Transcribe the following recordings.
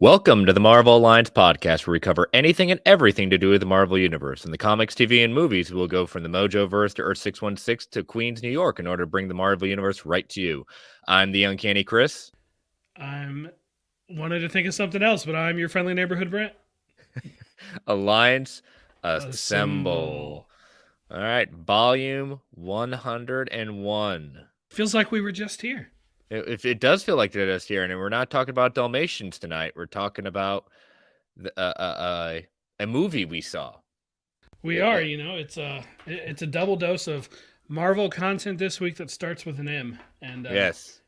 Welcome to the Marvel Alliance podcast, where we cover anything and everything to do with the Marvel Universe. In the comics, TV, and movies, we'll go from the Mojoverse to Earth 616 to Queens, New York, in order to bring the Marvel Universe right to you. I'm the Uncanny Chris. I'm wanted to think of something else, but I'm your friendly neighborhood Brent. Alliance, assemble. Assemble. All right, volume 101. Feels like we were just here. It does feel like it is here, and we're not talking about Dalmatians tonight. We're talking about a movie we saw. We are, it's a double dose of Marvel content this week that starts with an M, and Yes.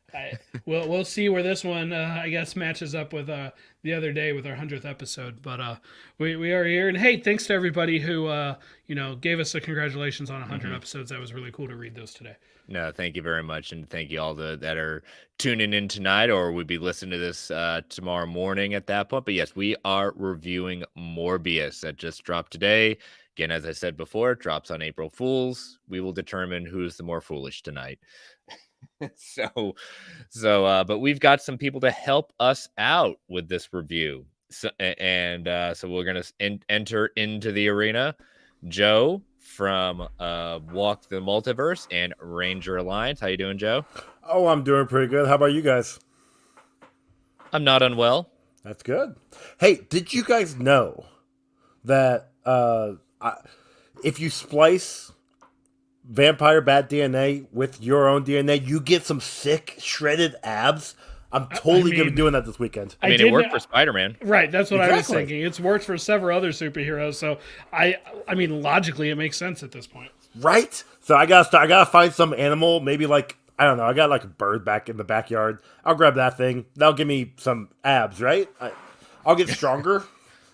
we'll see where this one I guess matches up with the other day with our 100th episode. But we are here, and hey, thanks to everybody who gave us a congratulations on 100 episodes. That was really cool to read those today. No, thank you very much, and thank you all that are tuning in tonight, or would be listening to this tomorrow morning at that point. But yes, we are reviewing Morbius that just dropped today. Again, as I said before, it drops on April Fools. We will determine who's the more foolish tonight. But we've got some people to help us out with this review. So we're gonna enter into the arena. Joe from Walk the Multiverse and Ranger Alliance. How you doing, Joe? Oh, I'm doing pretty good. How about you guys? I'm not unwell. That's good. Hey, did you guys know that if you splice vampire bat DNA with your own DNA, you get some sick shredded abs? I'm totally going to be doing that this weekend. I mean, it worked for Spider-Man. Right, that's what I was thinking. It's worked for several other superheroes, so I mean, logically, it makes sense at this point. Right? So I gotta find some animal, maybe like, I don't know, I got like a bird back in the backyard. I'll grab that thing. That'll give me some abs, right? I'll get stronger.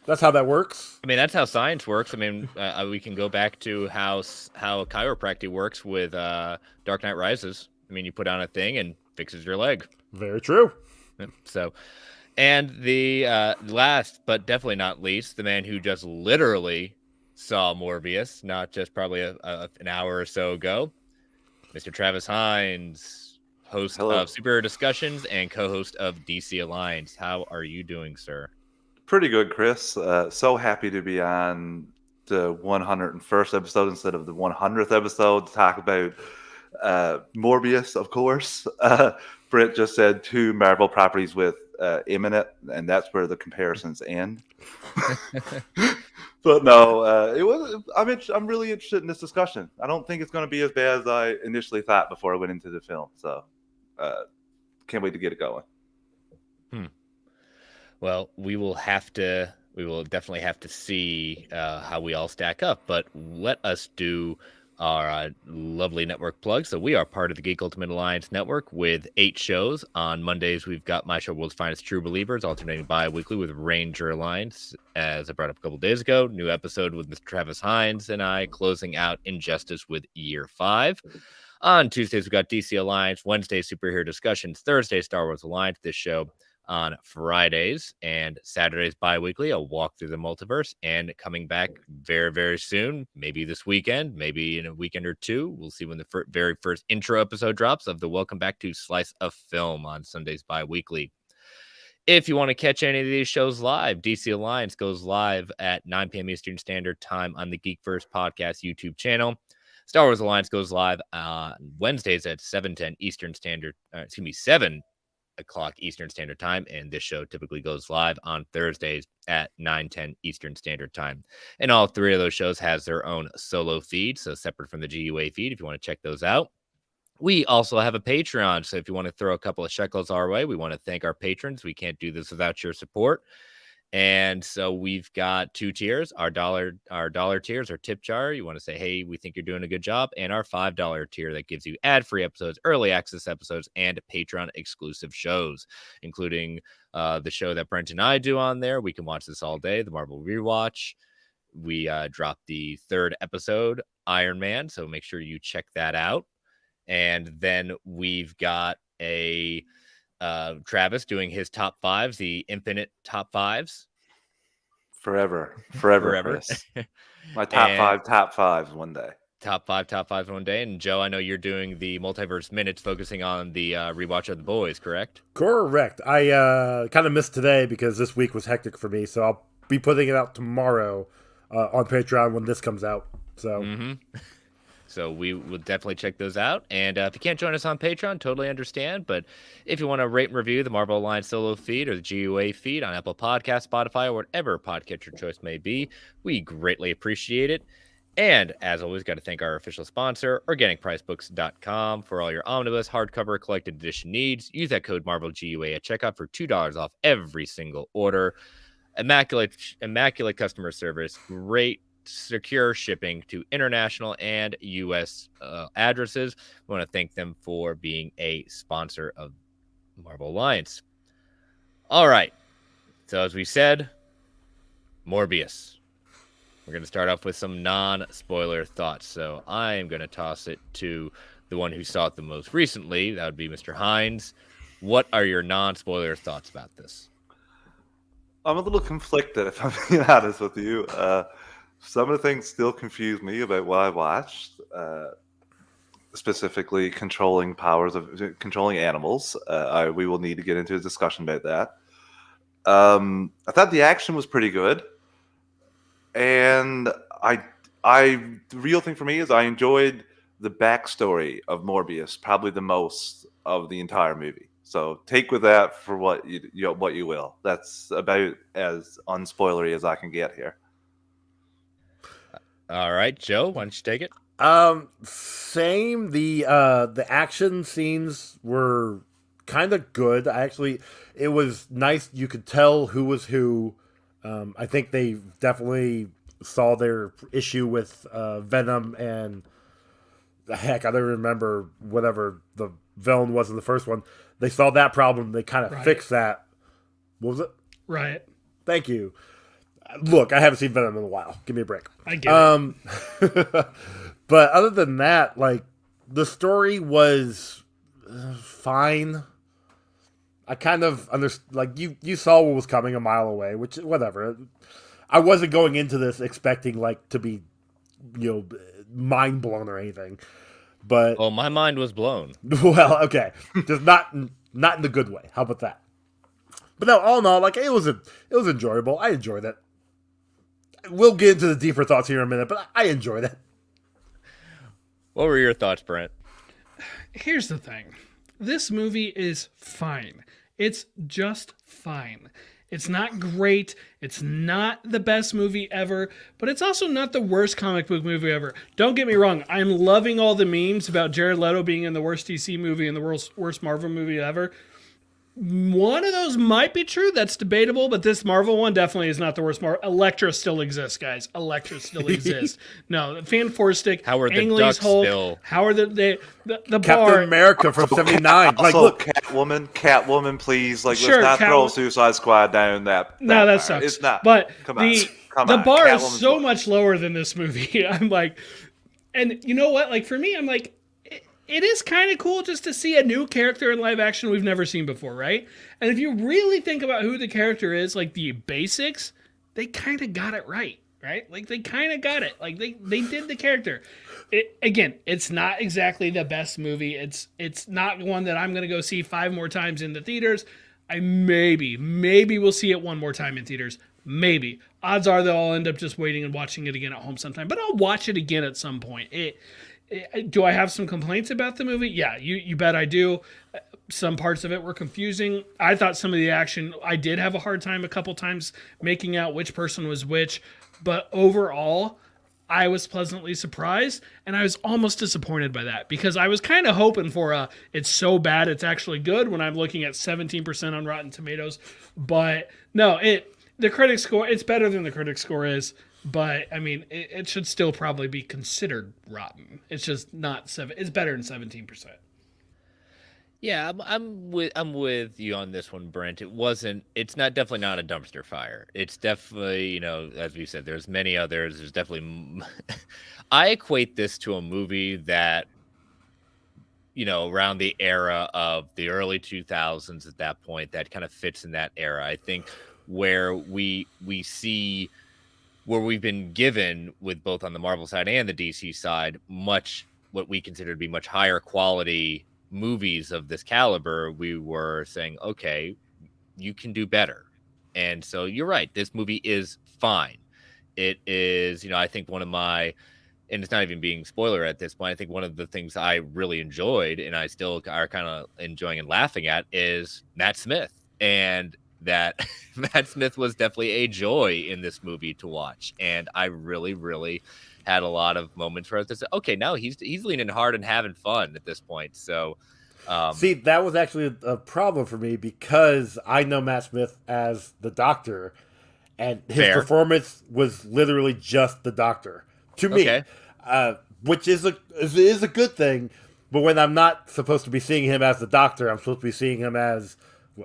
That's how that works. I mean, that's how science works. I mean, we can go back to how chiropractic works with Dark Knight Rises. I mean, you put on a thing and fixes your leg. Very true. So, and the last but definitely not least, the man who just literally saw Morbius, not just probably an hour or so ago, Mr. Travis Hines, host of Superhero Discussions and co-host of DC Alliance. How are you doing, sir? Pretty good, Chris. So happy to be on the 101st episode instead of the 100th episode to talk about Morbius, of course. Brent just said 2 Marvel properties with M in it, and that's where the comparisons end. But no, I'm really interested in this discussion. I don't think it's going to be as bad as I initially thought before I went into the film. So can't wait to get it going. Well, we will definitely have to see how we all stack up. But let us do our lovely network plug. So we are part of the Geek Ultimate Alliance network with 8 shows. On Mondays, we've got My Show World's Finest True Believers, alternating bi-weekly with Ranger Alliance, as I brought up a couple days ago. New episode with Mr. Travis Hines and I, closing out Injustice with Year 5. On Tuesdays, we've got DC Alliance, Wednesday, Superhero Discussions, Thursday, Star Wars Alliance, this show on Fridays, and Saturdays bi-weekly, a walk through the multiverse, and coming back very, very soon, maybe this weekend, maybe in a weekend or two. We'll see when the very first intro episode drops of the Welcome Back to Slice of Film on Sundays bi-weekly. If you want to catch any of these shows live, DC Alliance goes live at 9 p.m. Eastern Standard Time on the Geekverse Podcast YouTube channel. Star Wars Alliance goes live on Wednesdays at 7:10 Eastern Standard, 7 o'clock Eastern Standard Time, and this show typically goes live on Thursdays at 9:10 Eastern Standard Time. And all 3 of those shows has their own solo feed, so separate from the GUA feed if you want to check those out. We also have a Patreon, so if you want to throw a couple of shekels our way, we want to thank our patrons. We can't do this without your support. And so we've got 2 tiers. Our dollar tiers, our tip jar. You want to say, hey, we think you're doing a good job. And our $5 tier that gives you ad-free episodes, early access episodes, and Patreon exclusive shows, including the show that Brent and I do on there. We can watch this all day, the Marvel Rewatch. We dropped the 3rd episode, Iron Man, so make sure you check that out. And then we've got a Travis doing his top 5s, the infinite top 5s. Forever. Chris. My top 5 one day. top five one day. And Joe, I know you're doing the Multiverse Minutes, focusing on the rewatch of The Boys, correct? Correct. I kind of missed today because this week was hectic for me, so I'll be putting it out tomorrow on Patreon when this comes out. So. So we will definitely check those out. And if you can't join us on Patreon, totally understand. But if you want to rate and review the Marvel Alliance solo feed or the GUA feed on Apple Podcasts, Spotify, or whatever podcast your choice may be, we greatly appreciate it. And as always, got to thank our official sponsor, OrganicPriceBooks.com, for all your omnibus, hardcover, collected edition needs. Use that code MarvelGUA at checkout for $2 off every single order. Immaculate customer service, great secure shipping to international and U.S. Addresses. We want to thank them for being a sponsor of Marvel Alliance. All right. So as we said, Morbius. We're going to start off with some non-spoiler thoughts. So I am going to toss it to the one who saw it the most recently. That would be Mr. Hines. What are your non-spoiler thoughts about this? I'm a little conflicted, if I'm being honest with you. Some of the things still confuse me about what I watched, specifically controlling animals. We will need to get into a discussion about that. I thought the action was pretty good, and the real thing for me is I enjoyed the backstory of Morbius probably the most of the entire movie. So take with that for what you will. That's about as unspoilery as I can get here. All right, Joe, why don't you take it? Same. The action scenes were kind of good. It was nice. You could tell who was who. I think they definitely saw their issue with Venom and heck, I don't remember whatever the villain was in the first one. They saw that problem. They kind of fixed that. What was it? Right. Thank you. Look, I haven't seen Venom in a while. Give me a break. I get it. But other than that, like, the story was fine. I kind of understand. Like, you saw what was coming a mile away, which, whatever. I wasn't going into this expecting, like, to be, mind blown or anything. But well, my mind was blown. Well, okay, just not in the good way. How about that? But no, all in all, like, it was enjoyable. I enjoyed it. We'll get into the deeper thoughts here in a minute, but I enjoyed it. What were your thoughts, Brent? Here's the thing. This movie is fine. It's just fine. It's not great. It's not the best movie ever, but it's also not the worst comic book movie ever. Don't get me wrong. I'm loving all the memes about Jared Leto being in the worst DC movie and the worst Marvel movie ever. One of those might be true. That's debatable, but this Marvel one definitely is not the worst. Elektra still exists, guys. Elektra still exists. No, Fan Four Stick, Howard Ang the Lee's Duck Hulk, still. Howard the Captain bar. America from '79. Like, Also, look, Catwoman, please. Like, Sure, let's not throw Suicide Squad down that. No, that far. sucks. It's not. But Come the on. bar Catwoman's is so fine. much lower than this movie. I'm like, and you know what? Like, for me, I'm like, it is kind of cool just to see a new character in live action we've never seen before, right? And if you really think about who the character is, like the basics, they kind of got it right? Like, they kind of got it. Like, they did the character. Again, it's not exactly the best movie. It's not one that I'm going to go see 5 more times in the theaters. I maybe we'll see it one more time in theaters. Maybe. Odds are that I'll end up just waiting and watching it again at home sometime. But I'll watch it again at some point. Do I have some complaints about the movie? Yeah, you bet I do. Some parts of it were confusing. I thought some of the action, I did have a hard time a couple times making out which person was which. But overall, I was pleasantly surprised, and I was almost disappointed by that because I was kind of hoping for it's so bad it's actually good when I'm looking at 17% on Rotten Tomatoes. But no, the critic score, it's better than the critic score is. But I mean, it should still probably be considered rotten. It's just not 7. It's better than 17%. Yeah, I'm with you on this one, Brent. It's definitely not a dumpster fire. It's definitely, as we said, there's many others. There's definitely, I equate this to a movie that, around the era of the early 2000s at that point, that kind of fits in that era. I think where we see where we've been given, with both on the Marvel side and the DC side, much what we consider to be much higher quality movies of this caliber, we were saying, okay, you can do better. And so you're right, this movie is fine. It is, I think one of my, and it's not even being spoiler at this point, I think one of the things I really enjoyed, and I still are kind of enjoying and laughing at, is Matt Smith. And that Matt Smith was definitely a joy in this movie to watch. And I really, really had a lot of moments where I was just, okay, now he's leaning hard and having fun at this point. So see, that was actually a problem for me because I know Matt Smith as the Doctor, and his Fair. performance was literally just the Doctor to me, Okay. which is a good thing. But when I'm not supposed to be seeing him as the Doctor, I'm supposed to be seeing him as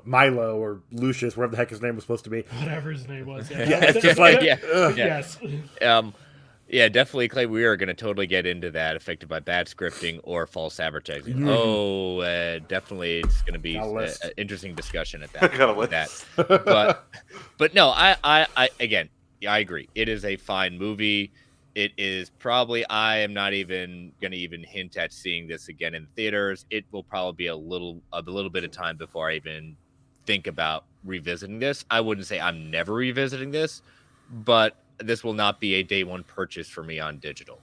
Milo or Lucius, whatever the heck his name was supposed to be. Whatever his name was. Yeah, Yeah, it's just like, ugh. Yes. Yeah, definitely, Clay. We are going to totally get into that, affected by bad scripting or false advertising. Definitely, it's going to be an interesting discussion at that. But no, I again, I agree. It is a fine movie. It is probably, I am not even going to even hint at seeing this again in theaters. It will probably be a little bit of time before I even think about revisiting this. I wouldn't say I'm never revisiting this, but this will not be a day one purchase for me on digital.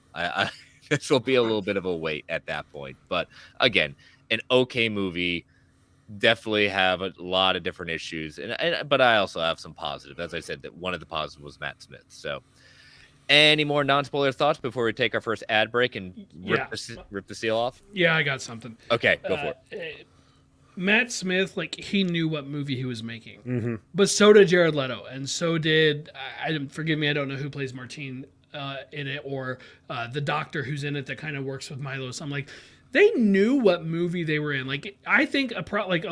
This will be a little bit of a wait at that point. But again, an okay movie. Definitely have a lot of different issues, but I also have some positive. As I said, that one of the positives was Matt Smith. So, any more non-spoiler thoughts before we take our first ad break and rip the seal off? Yeah, I got something. Okay, go for it. Matt Smith, like, he knew what movie he was making, but so did Jared Leto, and so did forgive me, I don't know who plays Martine in it, or the doctor who's in it that kind of works with Milo. So I'm like, they knew what movie they were in. Like, I think a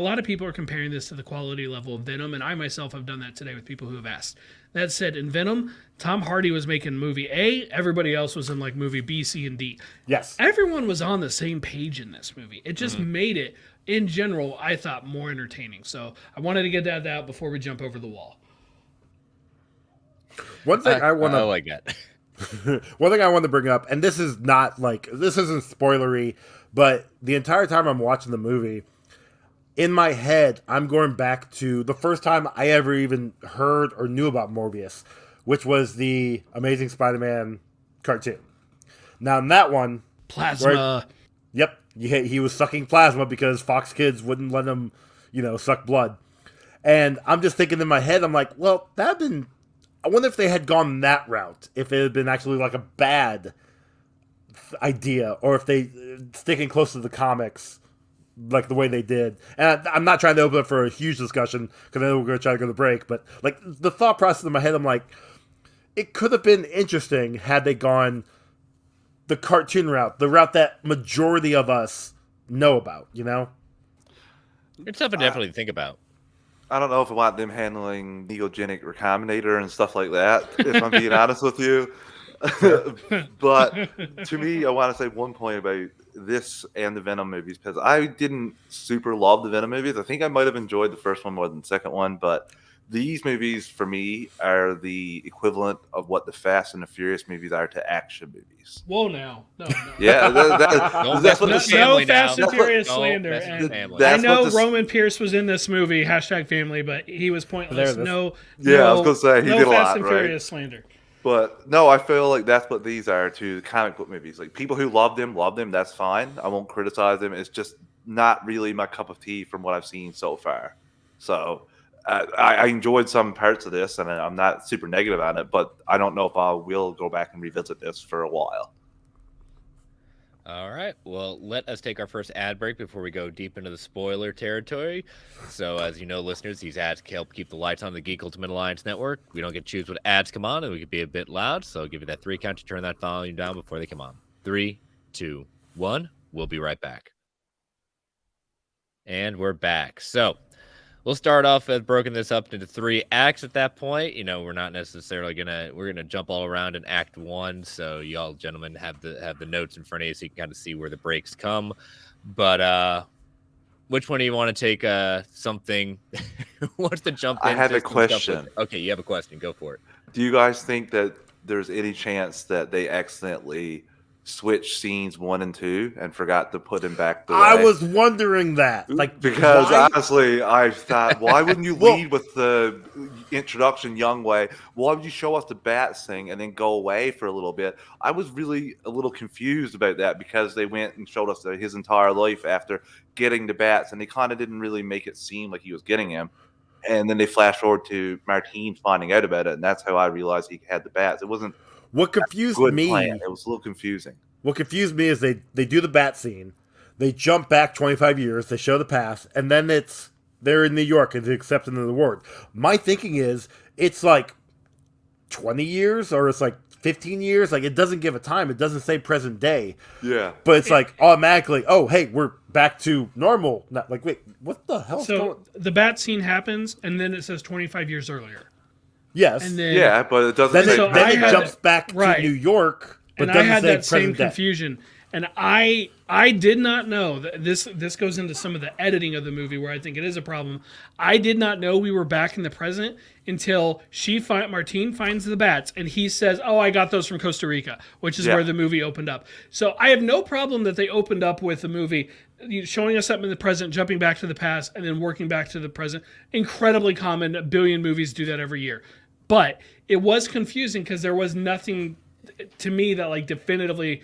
lot of people are comparing this to the quality level of Venom, and I myself have done that today with people who have asked. That said, in Venom, Tom Hardy was making movie A, everybody else was in like movie B, C, and D. Yes. Everyone was on the same page in this movie. It just made it, in general, I thought, more entertaining. So I wanted to get that out before we jump over the wall. One thing I want to like that. One thing I want to bring up, and this isn't spoilery, but the entire time I'm watching the movie, in my head, I'm going back to the first time I ever even heard or knew about Morbius, which was the Amazing Spider-Man cartoon. Now, in that one... Plasma. Yep. He was sucking plasma because Fox Kids wouldn't let him, suck blood. And I'm just thinking in my head, I'm like, well, that'd been... I wonder if they had gone that route, if it had been actually like a bad idea, or if they sticking close to the comics like the way they did. And I'm not trying to open up for a huge discussion because I know we're going to try to go to break, but like the thought process in my head, I'm like, it could have been interesting had they gone the cartoon route, the route that majority of us know about, It's something definitely to think about. I don't know if I want them handling neogenic recombinator and stuff like that, if I'm being honest with you. But to me, I want to say one point about this and the Venom movies, because I didn't super love the Venom movies. I think I might have enjoyed the first one more than the second one, but these movies for me are the equivalent of what the Fast and the Furious movies are to action movies. Whoa, now. No. Yeah, that's what the no Fast and Furious slander. I know what Roman Pierce was in this movie, #family, but he was pointless. I was going to say, he did a lot, Fast and right? Furious slander. But no, I feel like that's what these are to comic book movies. Like, people who love them, that's fine. I won't criticize them. It's just not really my cup of tea from what I've seen so far. So I enjoyed some parts of this, and I'm not super negative on it, but I don't know if I will go back and revisit this for a while. All right. Well, let us take our first ad break before we go deep into the spoiler territory. So, as you know, listeners, these ads help keep the lights on the Geek Ultimate Alliance Network. We don't get to choose what ads come on, and we can be a bit loud. So, I'll give you that 3 count to turn that volume down before they come on. 3, 2, 1. We'll be right back. And we're back. So, we'll start off with broken this up into 3 acts at that point. We're not necessarily we're gonna jump all around in Act 1. So y'all gentlemen have the notes in front of you so you can kind of see where the breaks come. But which one do you want to take? Something wants to jump in? I have a question. Okay, you have a question. Go for it. Do you guys think that there's any chance that they accidentally switched scenes 1 and 2 and forgot to put him back the I way. was wondering that. Like, Because why? honestly, I thought, why wouldn't you Well- lead with the introduction Young Way? Why would you show us the bats thing and then go away for a little bit? I was really a little confused about that because they went and showed us his entire life after getting the bats, and they kind of didn't really make it seem like he was getting him. And then they flash forward to Martine finding out about it, and that's how I realized he had the bats. It wasn't What a confused good me? plan. It was a little confusing. What confused me is they do the bat scene, they jump back 25 years, they show the past, and then they're in New York and they're accepting the award. My thinking is it's like 20 years or it's like 15 years. Like, it doesn't give a time. It doesn't say present day. Yeah. But it's like automatically, oh, hey, we're back to normal. Not like, wait, what the hell's So going? the bat scene happens, and then it says 25 years earlier. Yes. And then, Yeah, but it doesn't then say So it, then I it had- jumps back right. to New York. But and I doesn't had say that same present day. confusion. And I did not know that this goes into some of the editing of the movie where I think it is a problem. I did not know we were back in the present until Martine finds the bats and he says, "Oh, I got those from Costa Rica," which is Yeah. where the movie opened up. So I have no problem that they opened up with the movie showing us something in the present, jumping back to the past, and then working back to the present. Incredibly common. A billion movies do that every year. But it was confusing because there was nothing to me that like definitively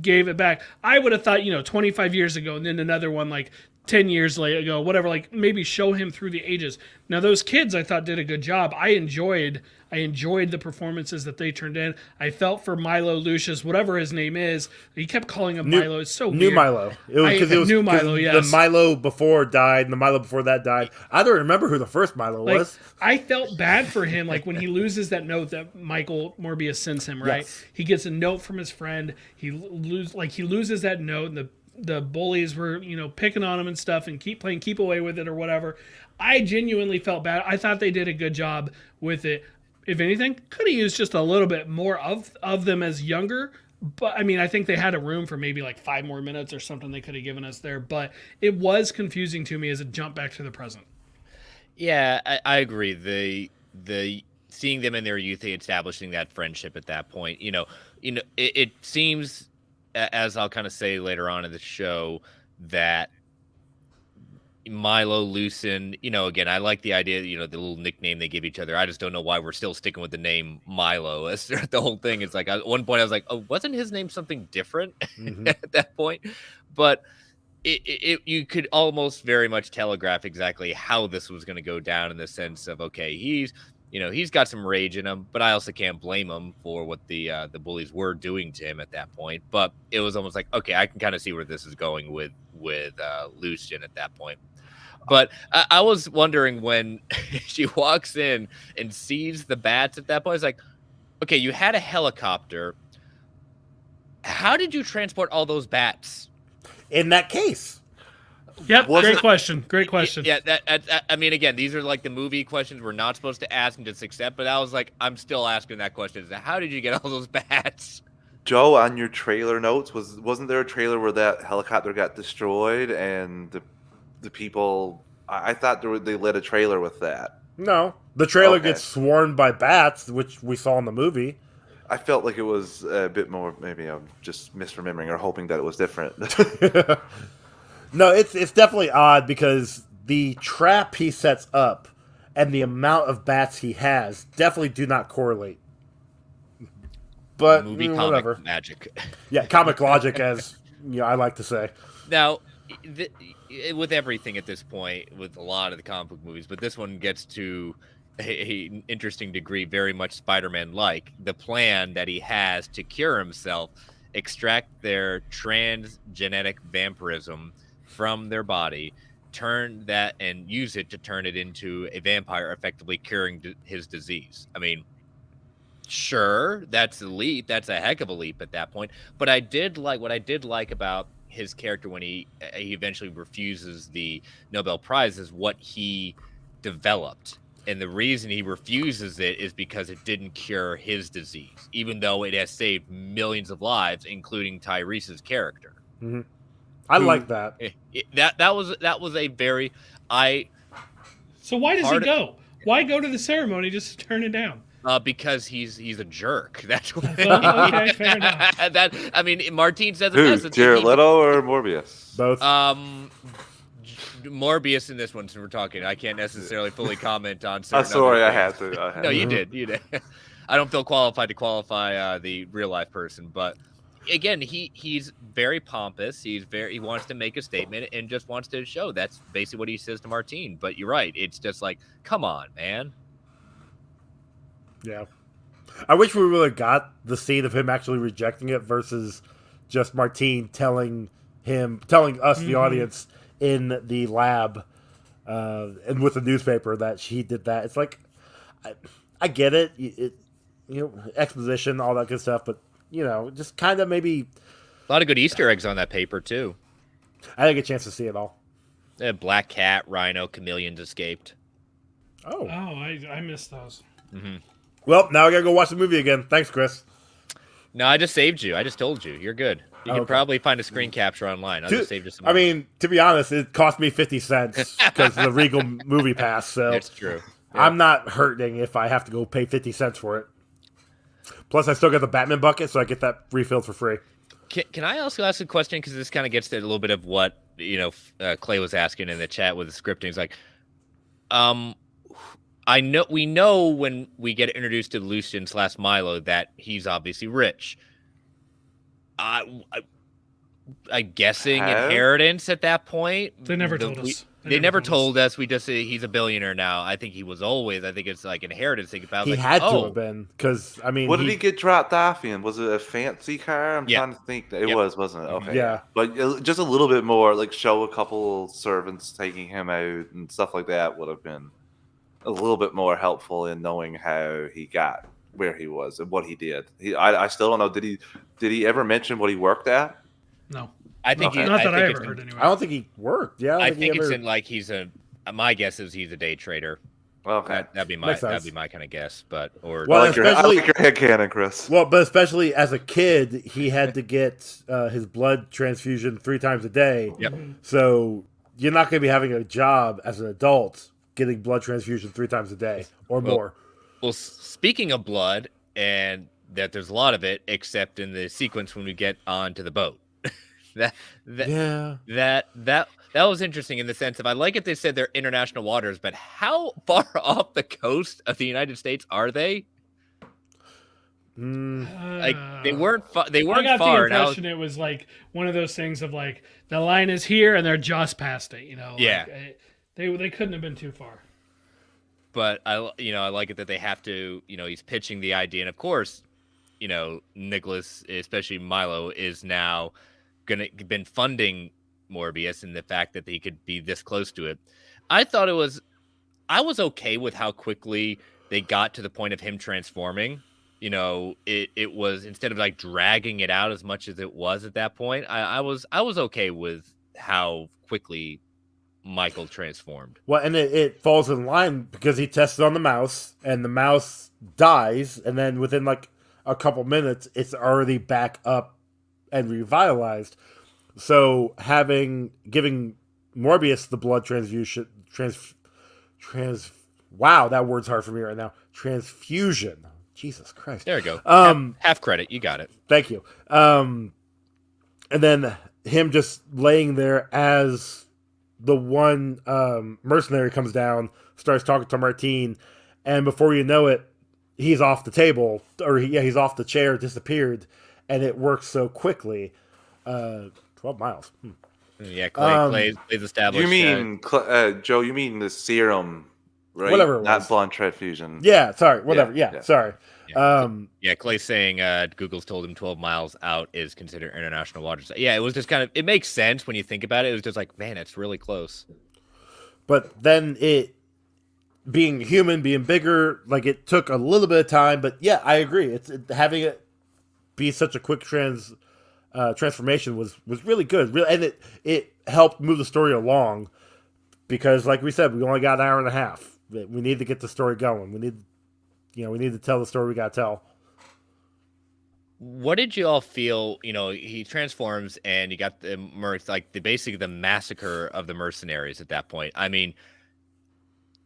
gave it back. I would have thought, 25 years ago, and then another one like 10 years ago, whatever, like maybe show him through the ages. Now those kids I thought did a good job. I enjoyed the performances that they turned in. I felt for Milo Lucius, whatever his name is. He kept calling him Milo. It's so New weird. Milo. It was because it was New Milo, 'cause yes. the Milo before died, and the Milo before that died. I don't remember who the first Milo Like, was. I felt bad for him, like when he loses that note that Michael Morbius sends him. Right, Yes. he gets a note from his friend. He loses that note, and the bullies were picking on him and stuff, and keep away with it or whatever. I genuinely felt bad. I thought they did a good job with it. If anything, could have used just a little bit more of them as younger. But I mean, I think they had a room for maybe like 5 more minutes or something they could have given us there. But it was confusing to me as it jumped back to the present. Yeah, I agree. The seeing them in their youth, establishing that friendship at that point, it seems, as I'll kind of say later on in the show, that Milo, Lucin, again, I like the idea, the little nickname they give each other. I just don't know why we're still sticking with the name Milo. That's the whole thing. It's like, at one point I was like, oh, wasn't his name something different at that point? But you could almost very much telegraph exactly how this was going to go down, in the sense of, okay, he's got some rage in him, but I also can't blame him for what the bullies were doing to him at that point. But it was almost like, okay, I can kind of see where this is going with Lucien at that point. But I was wondering when she walks in and sees the bats at that point, it's like, okay, you had a helicopter. How did you transport all those bats? In that case, Yep, Was great it- question. Great question. Yeah, I mean, again, these are like the movie questions we're not supposed to ask and just accept. But I was like, I'm still asking that question: how did you get all those bats? Joe, on your trailer notes, wasn't there a trailer where that helicopter got destroyed and the people? I thought they lit a trailer with that. no. The trailer Okay. gets swarmed by bats, which we saw in the movie. I felt like it was a bit more. Maybe I'm just misremembering or hoping that it was different. No, it's definitely odd because the trap he sets up and the amount of bats he has definitely do not correlate. But Movie comic whatever. magic. Yeah, comic logic, as I like to say. Now, with everything at this point, with a lot of the comic book movies, but this one gets to an interesting degree, very much Spider-Man-like. The plan that he has to cure himself, extract their transgenetic vampirism from their body, turn that and use it to turn it into a vampire, effectively curing his disease. I mean, sure, that's a leap. That's a heck of a leap at that point. But I did like about his character when he eventually refuses the Nobel Prize is what he developed. And the reason he refuses it is because it didn't cure his disease, even though it has saved millions of lives, including Tyrese's character. Mm-hmm. I like that. That was a very So why does he go? Why go to the ceremony just to turn it down? Because he's a jerk. That's what. Okay, fair enough. That I mean, Martine says it Who? best. It's Jared he- Leto or Morbius? Both. Morbius in this one, since we're talking. I can't necessarily fully comment on certain. I'm sorry, other I had things. to. No, you did. You did. I don't feel qualified to qualify the real life person, but again, he's very pompous. He wants to make a statement and just wants to show. That's basically what he says to Martine. But you're right. It's just like, come on, man. Yeah. I wish we really got the scene of him actually rejecting it versus just Martine telling us, the audience, in the lab and with the newspaper that she did that. It's like, I get it. Exposition, all that good stuff, but, just kind of maybe... A lot of good Easter eggs on that paper, too. I didn't get a chance to see it all. Black cat, rhino, chameleons escaped. Oh. I missed those. Mm-hmm. Well, now I gotta go watch the movie again. Thanks, Chris. No, I just saved you. I just told you. You're good. You can probably find a screen capture online. I just saved you some money. I mean, to be honest, it cost me 50 cents because of the Regal Movie Pass, so That's true. Yeah. I'm not hurting if I have to go pay 50 cents for it. Plus, I still got the Batman bucket, so I get that refilled for free. Can I also ask a question? Because this kind of gets to a little bit of what Clay was asking in the chat with the scripting. He's like, we know when we get introduced to Lucian/Milo that he's obviously rich. I'm guessing inheritance at that point. They never told us. They never told us. We just say he's a billionaire now. I think he was always. I think it's like inheritance. He had to have been, because I mean, what did he get dropped off in? Was it a fancy car? I'm trying to think. It was, wasn't it? Okay. Yeah. But just a little bit more, like show a couple servants taking him out and stuff like that would have been a little bit more helpful in knowing how he got where he was and what he did. I still don't know. Did he ever mention what he worked at? No. I think not that I ever heard anyway. I don't think he worked. Yeah, I think it's in like my guess is he's a day trader. Okay, that'd be my kind of guess. But I like your headcanon, Chris. Well, but especially as a kid, he had to get his blood transfusion 3 times a day. Yep. So you're not going to be having a job as an adult getting blood transfusion 3 times a day or more. Well, speaking of blood, and that there's a lot of it, except in the sequence when we get onto the boat. That was interesting in the sense of, I like it. They said they're international waters, but how far off the coast of the United States are they? Like they weren't. They weren't I got far. the impression it was like one of those things of like the line is here and they're just past it. Yeah. They couldn't have been too far. But I like it that they have to. He's pitching the idea, and of course, Nicholas, especially Milo, is now been funding Morbius, and the fact that he could be this close to it. I was okay with how quickly they got to the point of him transforming. It was, instead of like dragging it out as much as it was at that point, I was okay with how quickly Michael transformed. Well, and it falls in line because he tested on the mouse, and the mouse dies, and then within like a couple minutes, it's already back up and revitalized. So giving Morbius the blood transfusion, wow, that word's hard for me right now. Transfusion. Jesus Christ. There you go. Half credit. You got it. Thank you. And then him just laying there as the one mercenary comes down, starts talking to Martine, and before you know it, he's off the table, or he's off the chair, disappeared, and it works so quickly. 12 miles. Yeah, Clay is established. You mean, Joe, you mean the serum, right? Whatever it was. Not blood transfusion. Yeah, sorry. Whatever. Yeah. Sorry. Clay's saying Google's told him 12 miles out is considered international waters. Yeah, it was just kind of, it makes sense when you think about it. It was just like, man, it's really close. But then it, being human, being bigger, like it took a little bit of time. But yeah, I agree. Having it be such a quick transformation was really good. And it helped move the story along because, like we said, we only got an hour and a half. We need to get the story going. We need to tell the story we got to tell. What did you all feel? He transforms and you got basically the massacre of the mercenaries at that point. I mean,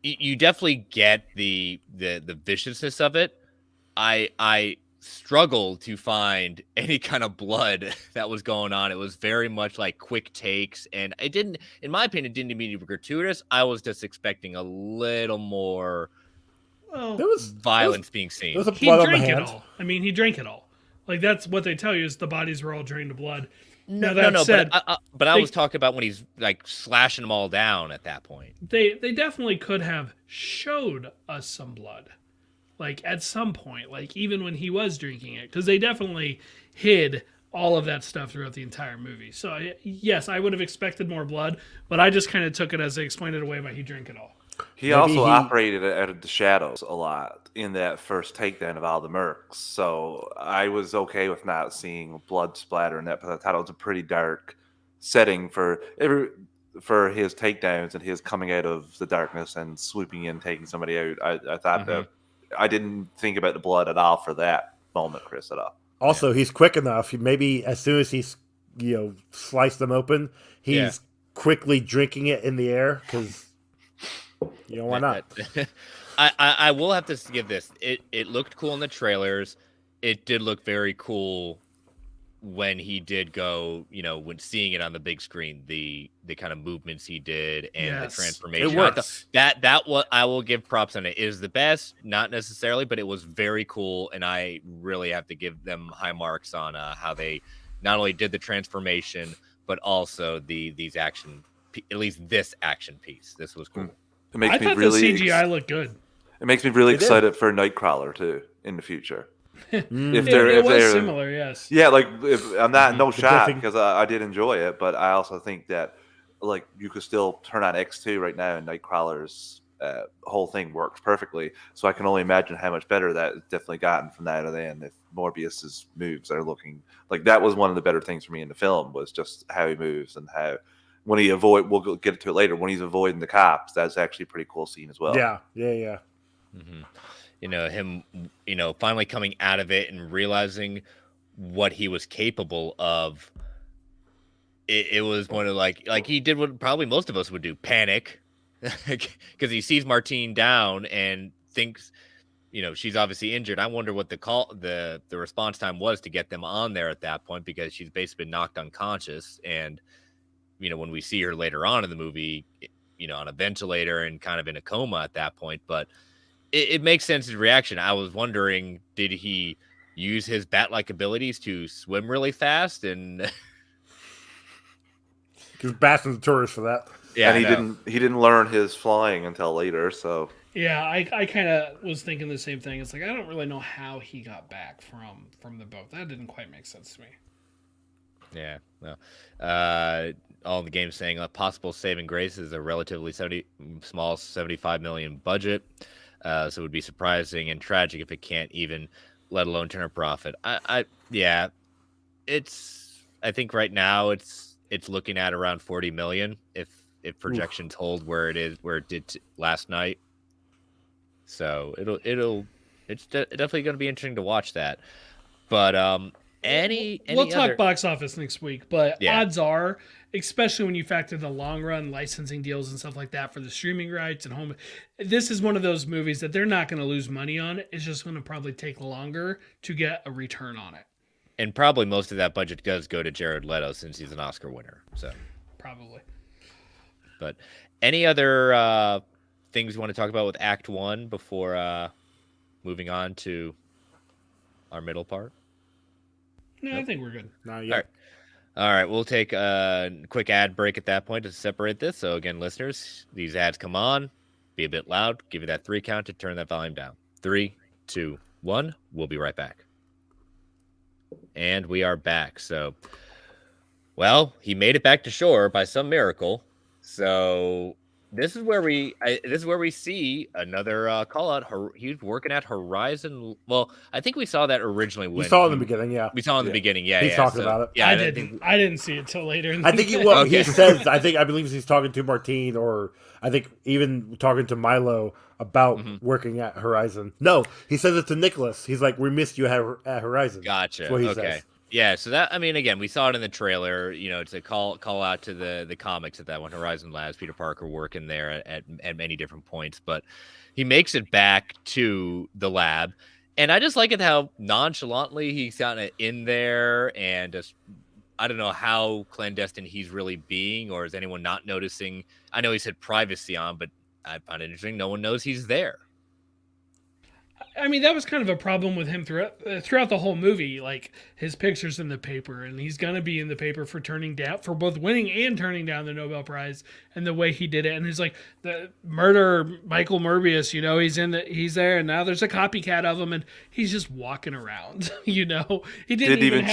you definitely get the viciousness of it, I struggled to find any kind of blood that was going on. It was very much like quick takes, and it didn't, in my opinion, it didn't need to be gratuitous. I was just expecting a little more Well, There was violence being there seen. was a he blood on the drank it hand. all. I mean, he drank it all. Like that's what they tell you is the bodies were all drained of blood. No, Now, that no, said, but I they- was talking about when he's like slashing them all down at that point. they definitely could have showed us some blood, like at some point, like even when he was drinking it, because they definitely hid all of that stuff throughout the entire movie. So yes, I would have expected more blood, but I just kind of took it as they explained it away by he drank it all. He Maybe also he- operated out of the shadows a lot in that first takedown of all the mercs. So I was okay with not seeing blood splatter in that, but I thought it was a pretty dark setting for his takedowns and his coming out of the darkness and swooping in, taking somebody out. I thought that I didn't think about the blood at all for that moment, Chris, at all. Also, he's quick enough. Maybe as soon as he's sliced them open, he's quickly drinking it in the air because why not? I will have to give this. It looked cool in the trailers. It did look very cool when he did go, when seeing it on the big screen, the kind of movements he did and the transformation. It works. That what I will give props on it is the best, not necessarily, but it was very cool, and I really have to give them high marks on how they not only did the transformation, but also these action, at least this action piece. This was cool. It makes I me thought really the CGI looked good. It makes me really It did. excited for Nightcrawler too in the future. It was similar, yes. Yeah, like if I'm not no shot Griffin. because I did enjoy it, but I also think that like you could still turn on X2 right now and Nightcrawler's whole thing works perfectly. So I can only imagine how much better that has definitely gotten from that. And then if Morbius's moves are looking like that was one of the better things for me in the film was just how he moves and how when he we'll get to it later when he's avoiding the cops. That's actually a pretty cool scene as well. Yeah. Mm-hmm. Him, finally coming out of it and realizing what he was capable of. It was one of like he did what probably most of us would do: panic, because he sees Martine down and thinks, she's obviously injured. I wonder what the response time was to get them on there at that point, because she's basically been knocked unconscious. And when we see her later on in the movie, on a ventilator and kind of in a coma at that point, but. It makes sense his reaction. I was wondering, did he use his bat-like abilities to swim really fast? And Because Bastion's notorious for that. yeah, and he didn't learn his flying until later. So Yeah, I kind of was thinking the same thing. It's like I don't really know how he got back from the boat. That didn't quite make sense to me. Yeah, no. All in the game saying a possible saving grace is a relatively small 75 million budget. So it would be surprising and tragic if it can't even, let alone turn a profit. I think right now it's looking at around 40 million if projections hold where it did last night. So it's definitely going to be interesting to watch that. But we'll talk box office next week, but Yeah. odds are, especially when you factor the long run licensing deals and stuff like that for the streaming rights and home, this is one of those movies that they're not going to lose money on. It's just going to probably take longer to get a return on it. And probably most of that budget does go to Jared Leto since he's an Oscar winner. So Probably. but any other things you want to talk about with Act 1 before moving on to our middle part? No, I think we're good. Not All yet. right. All right, we'll take a quick ad break at that point to separate this. So again, listeners, these ads come on, be a bit loud, give you that 3 count to turn that volume down. 3, 2, 1. We'll be right back. And we are back. So, well, he made it back to shore by some miracle. So this is where we see another call out. He's working at Horizon. Well, I think we saw that originally. We saw in the beginning, yeah. We saw in the beginning, yeah. He's talking about it. Yeah, I didn't see it till later. In the I think day. he says. I believe he's talking to Martine, or I think even talking to Milo about working at Horizon. No, he says it to Nicholas. He's like, "We missed you at Horizon." Gotcha. That's what he Okay. says. Yeah. So that, I mean, again, we saw it in the trailer. It's a call out to the comics at that one. Horizon Labs, Peter Parker working there at many different points, but he makes it back to the lab, And I just like it how nonchalantly he's kind of in there, and just I don't know how clandestine he's really being, or is anyone not noticing? I know he said privacy on, but I find it interesting. No one knows he's there. I mean, that was kind of a problem with him throughout the whole movie. Like his pictures in the paper, and he's gonna be in the paper for both winning and turning down the Nobel Prize, and the way he did it. And he's like the murder Michael Morbius. He's there, and now there's a copycat of him, and he's just walking around. He didn't even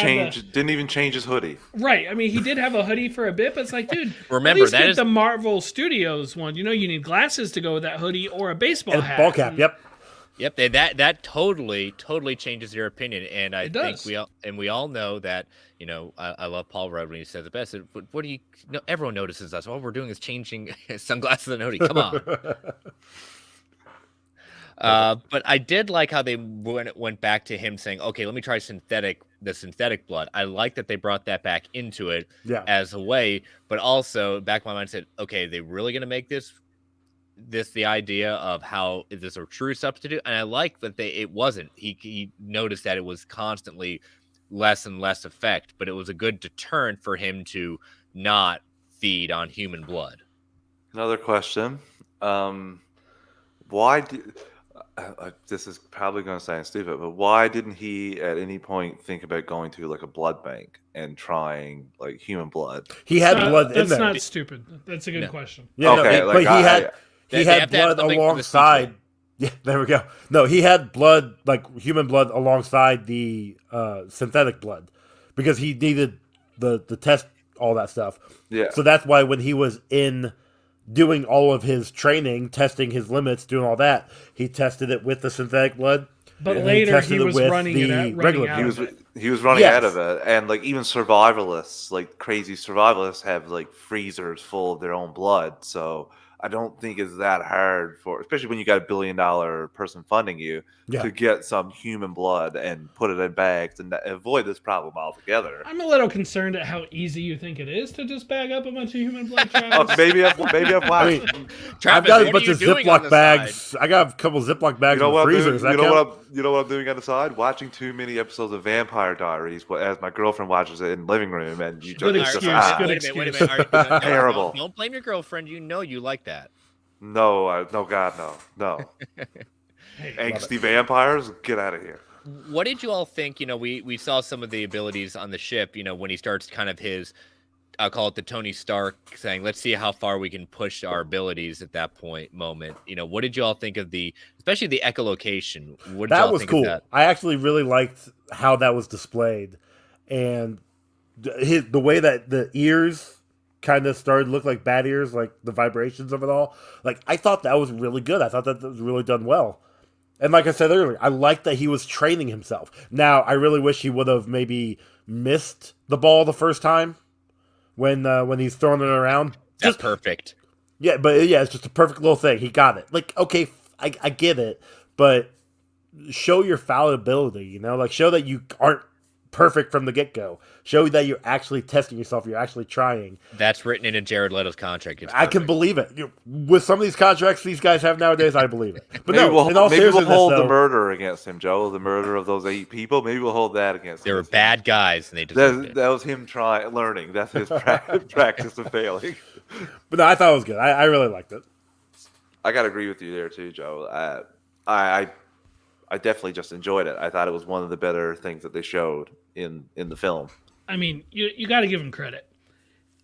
change his hoodie. Right. I mean, he did have a hoodie for a bit, but it's like, dude, remember at least that get is the Marvel Studios one. You need glasses to go with that hoodie or a baseball And hat. ball cap. Yep. Yep, that totally changes your opinion, and I think we all know that. I love Paul Rudd when he says it best. What do you? No, everyone notices us. All we're doing is changing sunglasses and hoodie. Come on. But I did like how they went back to him saying, "Okay, let me try the synthetic blood." I like that they brought that back into it as a way, but also back in my mind said, "Okay, they really going to make this the idea of how is this a true substitute?" And I like that it wasn't. He noticed that it was constantly less and less effect, but it was a good deterrent for him to not feed on human blood. Another question. Why did this is probably going to sound stupid, but why didn't he at any point think about going to like a blood bank and trying like human blood? He had blood in there. That's not stupid. That's a good question. Yeah, okay, but he had They have blood something for the alongside. Yeah, there we go. No, he had blood, like human blood, alongside the synthetic blood, because he needed the test all that stuff. Yeah. So that's why when he was in doing all of his training, testing his limits, doing all that, he tested it with the synthetic blood. But later he was running regular out of it. He was running out of it, and like even survivalists, like crazy survivalists, have like freezers full of their own blood. So I don't think it's that hard especially when you got $1 billion person funding you, to get some human blood and put it in bags and avoid this problem altogether. I'm a little concerned at how easy you think it is to just bag up a bunch of human blood, Travis. maybe I've watched. I've got a bunch of Ziploc bags. I got a couple of Ziploc bags in the freezers. You know what I'm doing on the side? Watching too many episodes of Vampire Diaries, as my girlfriend watches it in the living room, and you Good just excuse. Wait a minute. Terrible. Don't blame your girlfriend. You like that. No, God, no. Angsty vampires, get out of here. What did you all think? We saw some of the abilities on the ship. When he starts kind of his, I'll call it the Tony Stark saying, "Let's see how far we can push our abilities at that moment." What did you all think of especially the echolocation? What did that y'all was think cool. of that? I actually really liked how that was displayed, and the way that the ears kind of started to look like bat ears, like the vibrations of it all. Like, I thought that was really good. I thought that was really done well. And like I said earlier, I like that he was training himself. Now, I really wish he would have maybe missed the ball the first time when he's throwing it around. That's perfect. Yeah, but it's just a perfect little thing. He got it. Like, okay, I get it, but show your fallibility, like show that you aren't perfect from the get-go. Show that you're actually testing yourself. You're actually trying. That's written into Jared Leto's contract. I can believe it. With some of these contracts these guys have nowadays, I believe it. But maybe we'll hold the murder against him, Joe. The murder of those 8 people. Maybe we'll hold that against him. They were bad guys, and they deserved it. That was him learning. That's his practice of failing. But no, I thought it was good. I really liked it. I gotta agree with you there too, Joe. I definitely just enjoyed it. I thought it was one of the better things that they showed in the film. I mean, you got to give him credit.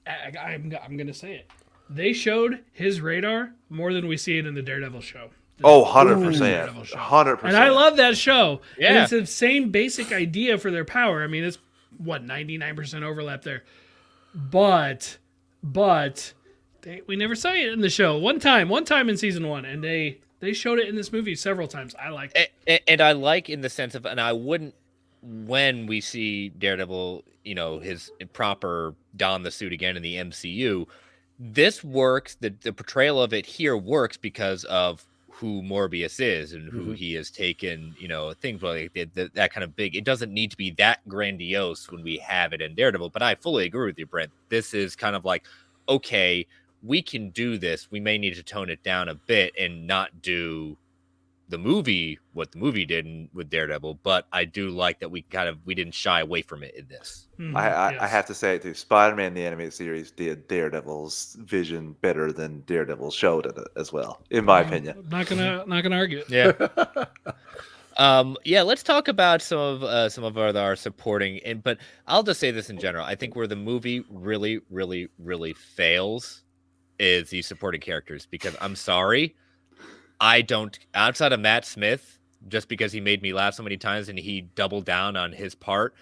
I'm going to say it. They showed his radar more than we see it in the Daredevil show. 100%. 100%. And I love that show. Yeah. And it's the same basic idea for their power. I mean, it's 99% overlap there. But we never saw it in the show. One time in season 1, and they showed it in this movie several times. I liked it. And I like in the sense of, and I wouldn't, when we see Daredevil, his proper don the suit again in the MCU, this works. The portrayal of it here works because of who Morbius is and who he has taken, things like that kind of big. It doesn't need to be that grandiose when we have it in Daredevil, but I fully agree with you, Brent. This is kind of like, okay, we can do this. We may need to tone it down a bit and not do the movie, what the movie did with Daredevil, but I do like that we didn't shy away from it in this. I have to say it too. Spider-Man the animated series did Daredevil's vision better than Daredevil showed it as well, in my opinion. Not gonna argue. Yeah. Yeah, let's talk about some of our supporting, but I'll just say this in general. I think where the movie really, really, really fails is the supporting characters, because I'm sorry, I don't, outside of Matt Smith, just because he made me laugh so many times and he doubled down on his part,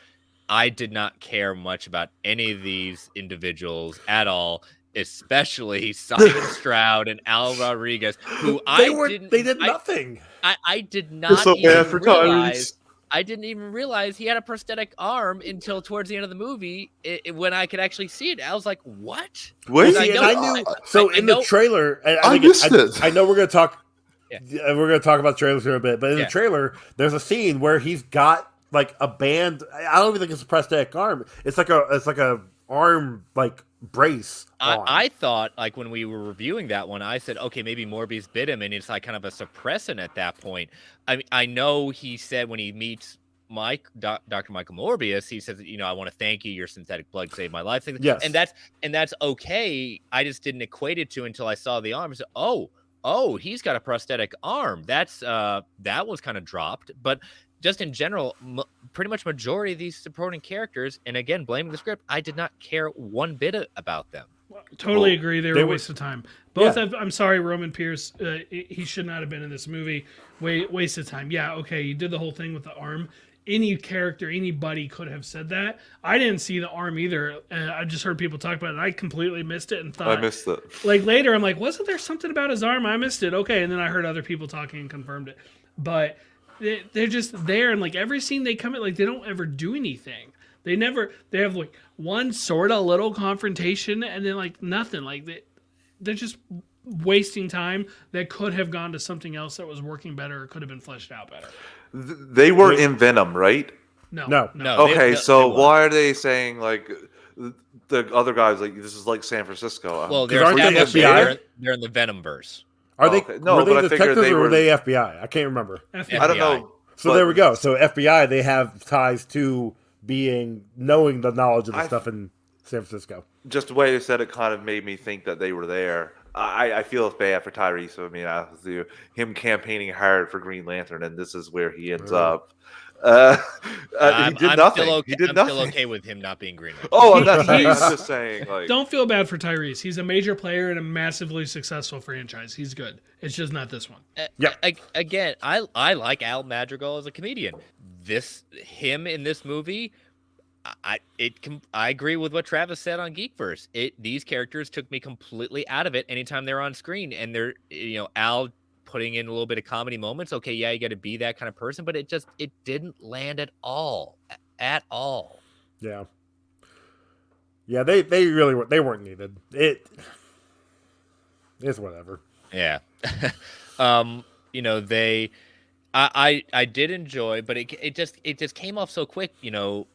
I did not care much about any of these individuals at all, especially Simon Stroud and Al Rodriguez, who they did nothing. I did not so even bad for realize. Tyrese. I didn't even realize he had a prosthetic arm until towards the end of the movie, when I could actually see it. I was like, "What?" Wait, See, and I knew. So in the trailer, and I missed it. I know we're going to talk. Yeah. We're going to talk about trailers here a bit, but in Yeah. the trailer, there's a scene where he's got like a band. I don't even think it's a prosthetic arm. It's like a arm like brace. I thought, like, when we were reviewing that one, I said, okay, maybe Morbius bit him, and it's like kind of a suppressant at that point. I know he said when he meets Dr. Michael Morbius, he says, I want to thank you. Your synthetic blood saved my life. Yes. And that's okay. I just didn't equate it to until I saw the arm. I said, oh, he's got a prosthetic arm. That was kind of dropped, but just in general, pretty much majority of these supporting characters, and again, blaming the script, I did not care one bit about them. Totally agree. They were a waste of time. I'm sorry, Roman Pierce. He should not have been in this movie. Waste of time. Yeah, okay. You did the whole thing with the arm. Any character, anybody could have said that. I didn't see the arm either. I just heard people talk about it. I completely missed it and thought. I missed it. Like later, I'm like, wasn't there something about his arm? I missed it. Okay, and then I heard other people talking and confirmed it. But they're just there, and like every scene they come in, like they don't ever do anything. They have like one sort of little confrontation and then like nothing. Like they're just wasting time that could have gone to something else that was working better or could have been fleshed out better. They were in Venom, right? No. Okay, so why are they saying like the other guys like this is like San Francisco? Well, aren't they FBI? They're in the Venomverse. Are they? Okay. No, were but I they figured detectives they or were were- they FBI? I can't remember. FBI. I don't know. So there we go. So FBI, they have ties to knowing the knowledge of the I- stuff in San Francisco. Just the way you said it kind of made me think that they were there. I feel bad for Tyrese. I mean, honest with you, him campaigning hard for Green Lantern, and this is where he ends up. He did nothing. He did I'm nothing. still okay with him not being Green Lantern. Oh, I'm not saying. I'm He's- just saying. Like, Don't feel bad for Tyrese. He's a major player in a massively successful franchise. He's good. It's just not this one. Yeah. Again, I like Al Madrigal as a comedian. Him in this movie, I agree with what Travis said on Geekverse. These characters took me completely out of it anytime they're on screen, and they're Al putting in a little bit of comedy moments. Okay, yeah, you got to be that kind of person, but it didn't land at all. Yeah. Yeah, they really weren't needed. It's whatever. Yeah. I did enjoy, but it just came off so quick.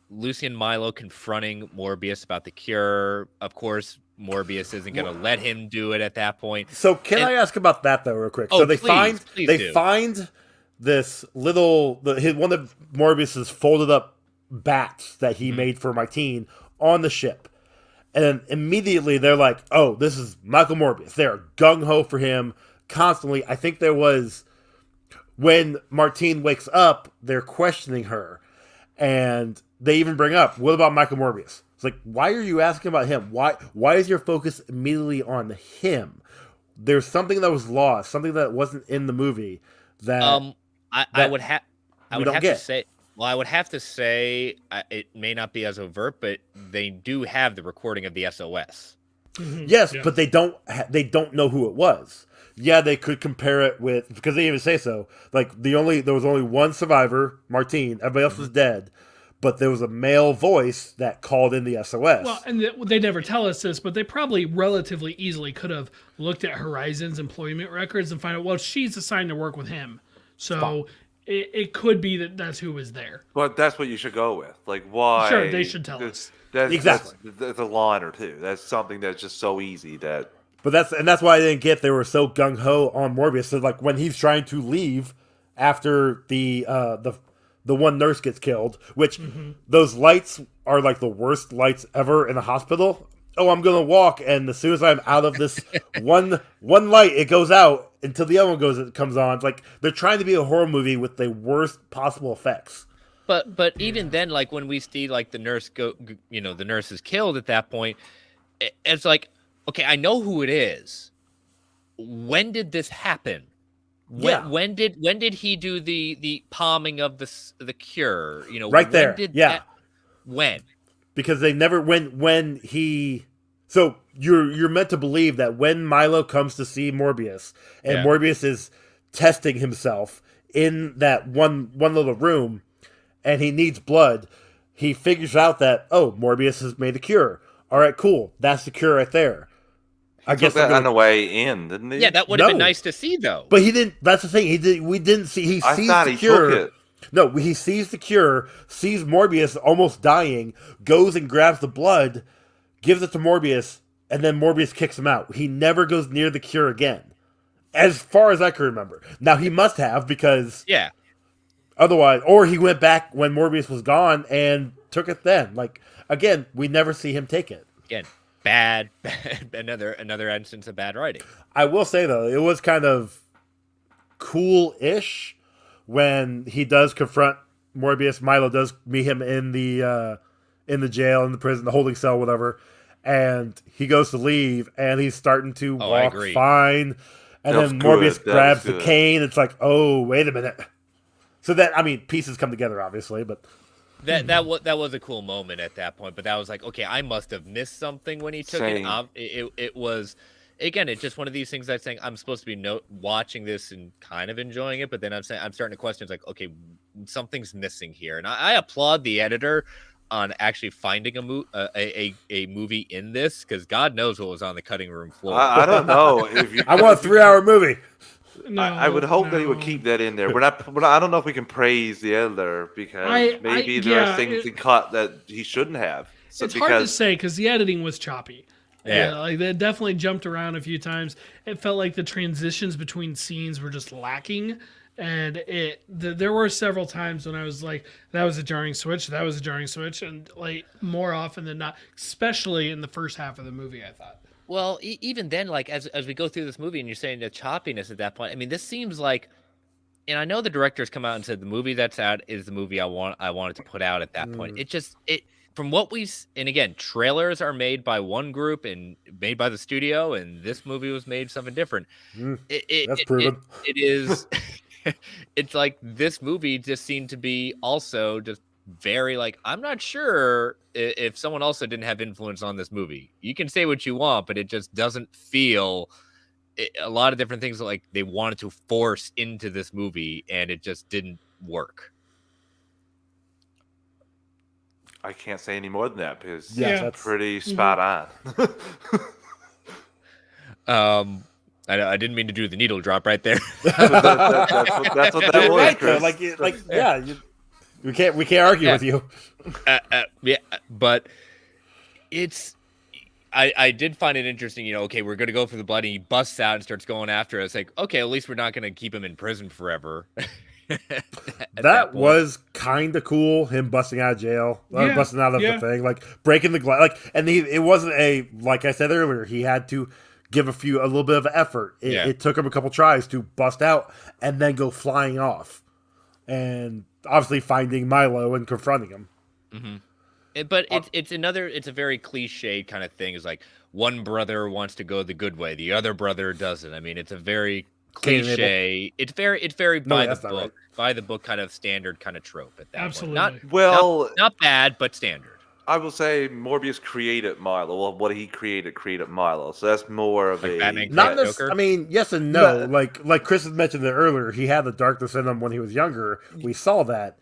Lucy and Milo confronting Morbius about the cure. Of course, Morbius isn't going to let him do it at that point. So can I ask about that though, real quick? Oh, So they please do. find this little one of Morbius's folded up bats that he made for Martine on the ship. And then immediately they're like, oh, this is Michael Morbius. They're gung-ho for him constantly. I think there was, when Martine wakes up, they're questioning her. And they even bring up, what about Michael Morbius? It's like, why are you asking about him? Why is your focus immediately on him? There's something that was lost, something that wasn't in the movie that I would have don't to get. say. Well, I would have to say it may not be as overt, but they do have the recording of the SOS. Yes, Yeah. but they don't know who it was. Yeah, they could compare it with, because they even say so. Like there was only one survivor, Martine. Everybody else was dead, but there was a male voice that called in the SOS. Well, and they never tell us this, but they probably relatively easily could have looked at Horizon's employment records and find out, well, she's assigned to work with him. So it could be that's who was there. but that's what you should go with. Like, why? Sure, they should tell us. Exactly. That's a line or two. That's something that's just so easy that. But that's why I didn't get. They were so gung ho on Morbius. So like when he's trying to leave, after the one nurse gets killed, which those lights are like the worst lights ever in a hospital. Oh, I'm gonna walk, and as soon as I'm out of this one light, it goes out until the other one comes on. It's like they're trying to be a horror movie with the worst possible effects. But even then, like when we see like the nurse the nurse is killed at that point, it's like, okay, I know who it is. When did this happen? When did he do the palming of the cure? Right there. When did Yeah. that, when? Because they never when he. So you're meant to believe that when Milo comes to see Morbius, and Yeah. Morbius is testing himself in that one little room, and he needs blood, he figures out that, oh, Morbius has made a cure. All right, cool. That's the cure right there. I guess Took that on the way in, didn't he? Yeah, that would have been No. nice to see though. But he didn't. That's the thing. We didn't see. He I sees thought the he cure. took it. No, he sees the cure, sees Morbius almost dying, goes and grabs the blood, gives it to Morbius, and then Morbius kicks him out. He never goes near the cure again, as far as I can remember. Now he must have, because Yeah. otherwise, or he went back when Morbius was gone and took it then. Like, again, we never see him take it. Again, bad another instance of bad writing. I will say though, it was kind of cool-ish when he does confront Morbius. Milo does meet him in the jail, in the prison, the holding cell, whatever. And he goes to leave, and he's starting to Oh, I walk agree. fine. And That was then good. Morbius That grabs was the good. cane. It's like, oh, wait a minute. So that, I mean, pieces come together, obviously, but That was a cool moment at that point, but that was like, okay, I must have missed something when he took Same. it. It was, again, it's just one of these things that's saying I'm supposed to be watching this and kind of enjoying it, but then I'm starting to question, it's like, okay, something's missing here, and I applaud the editor on actually finding a movie in this, because God knows what was on the cutting room floor. I don't know if you. I want a 3-hour movie. No, I would hope that he would no. keep that in there. We're not. I don't know if we can praise the editor, because maybe there are things he cut that he shouldn't have. So It's hard to say because the editing was choppy. Yeah. Like they definitely jumped around a few times. It felt like the transitions between scenes were just lacking, and there were several times when I was like, "That was a jarring switch. That was a jarring switch," and like more often than not, especially in the first half of the movie, I thought. Well, even then, like as we go through this movie, and you're saying the choppiness at that point. I mean, this seems like, and I know the director's come out and said the movie that's out is the movie I wanted to put out at that point. It from what and again, trailers are made by one group and made by the studio, and this movie was made something different. That's proven. It is. It's like this movie just seemed to be also just very like, I'm not sure if someone also didn't have influence on this movie. You can say what you want, but it just doesn't feel a lot of different things like they wanted to force into this movie, and it just didn't work. I can't say any more than that, because Yeah, it's that's pretty spot on. I didn't mean to do the needle drop right there. That's what that You're was, right, though. Chris. Yeah, we can't argue with you. Yeah, but I did find it interesting, okay, we're going to go for the blood, and he busts out and starts going after us. Like, okay, at least we're not going to keep him in prison forever. That was kind of cool, him busting out of jail, Yeah, busting out of yeah. the thing, like breaking the glass. Like, and it wasn't like I said earlier, he had to give a little bit of effort. It took him a couple tries to bust out and then go flying off, and obviously finding Milo and confronting him. Mm-hmm. But it's a very cliche kind of thing. Is like one brother wants to go the good way, the other brother doesn't. I mean, it's a very cliche. It's very by the book, right. by the book kind of standard kind of trope at that Absolutely. point. Well, Not bad, but standard. I will say Morbius created Milo. Well, what he created Milo. So that's more of Like a Batman Not Joker? necessarily. I mean, yes and no. No. Like Chris had mentioned it earlier, he had the darkness in him when he was younger. We saw that.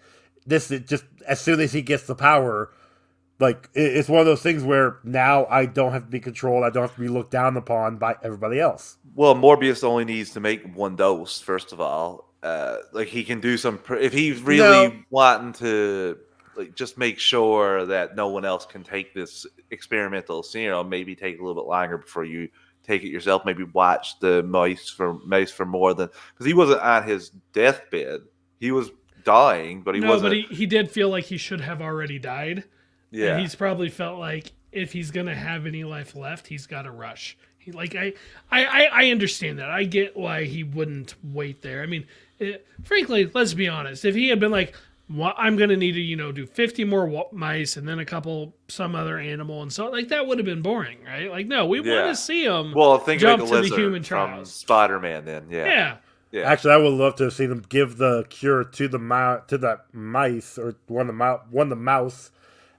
It just as soon as he gets the power, like it's one of those things where now I don't have to be controlled. I don't have to be looked down upon by everybody else. Well, Morbius only needs to make one dose, first of all. Like he can do some if he's really wanting to like just make sure that no one else can take this experimental serum, maybe take a little bit longer before you take it yourself. Maybe watch the mouse for more than, because he wasn't at his deathbed. He was dying, but he No, wasn't. but he did feel like he should have already died. Yeah, And he's probably felt like if he's gonna have any life left, he's got to rush. He like I understand that. I get why he wouldn't wait there. I mean, frankly, let's be honest. If he had been like, well, I'm gonna need to do 50 more mice and then some other animal and so like that would have been boring, right? Like no, we want to see him. Well, think jump like to a the lizard human from trials. Spider-Man. Then Yeah. Actually, I would love to have seen them give the cure to the mice or one the mouse,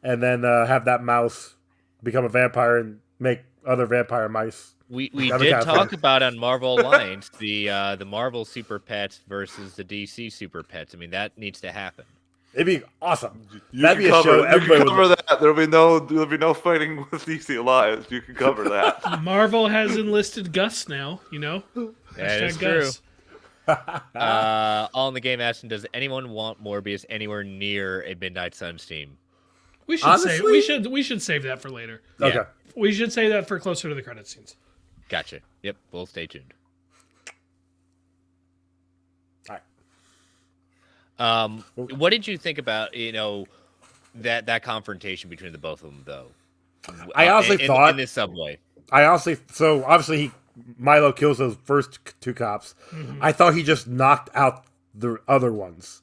and then have that mouse become a vampire and make other vampire mice. We did talk about on Marvel Alliance the Marvel Super Pets versus the DC Super Pets. I mean, that needs to happen. It'd be awesome. That'd be a show. Everybody would cover that. There'll be no fighting with DC Alliance. You can cover that. Marvel has enlisted Gus now. That is true. All in the game asking, does anyone want Morbius anywhere near a Midnight Suns team? We should we should save that for later. Okay. Yeah. We should save that for closer to the credit scenes. Gotcha. Yep. We'll stay tuned. All right. What did you think about that confrontation between the both of them though? I honestly thought in this subway. So obviously Milo kills those first two cops. Mm-hmm. I thought he just knocked out the other ones,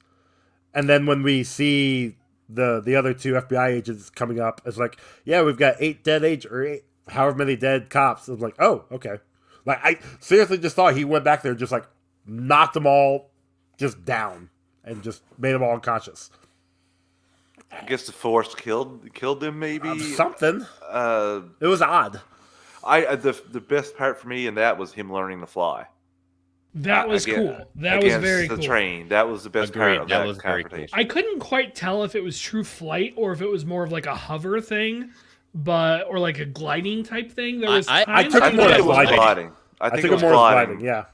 and then when we see the other two FBI agents coming up, it's like, yeah, we've got 8 dead agents or 8, however many dead cops. It's like, oh, okay. Like I seriously just thought he went back there and just like knocked them all just down and just made them all unconscious. I guess the Force killed them. Maybe Something. It was odd. The best part for me in that was him learning to fly. That was cool. That was very cool. The train. That was the best part of that confrontation. I couldn't quite tell if it was true flight or if it was more of like a hover thing, or like a gliding type thing. There was I took it more as gliding. I took it more as gliding. Yeah,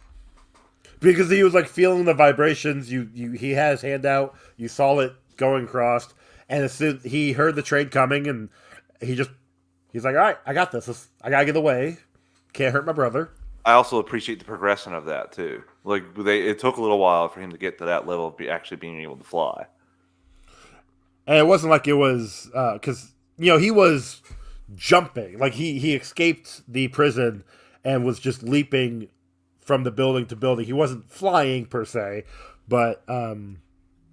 because he was like feeling the vibrations. He had his hand out. You saw it going across, and as soon he heard the train coming, and he's like, all right, I got this. I gotta get away. Can't hurt my brother. I also appreciate the progression of that too. Like it took a little while for him to get to that level of actually being able to fly. And it wasn't like it was because he was jumping. Like he escaped the prison and was just leaping from the building to building. He wasn't flying per se, but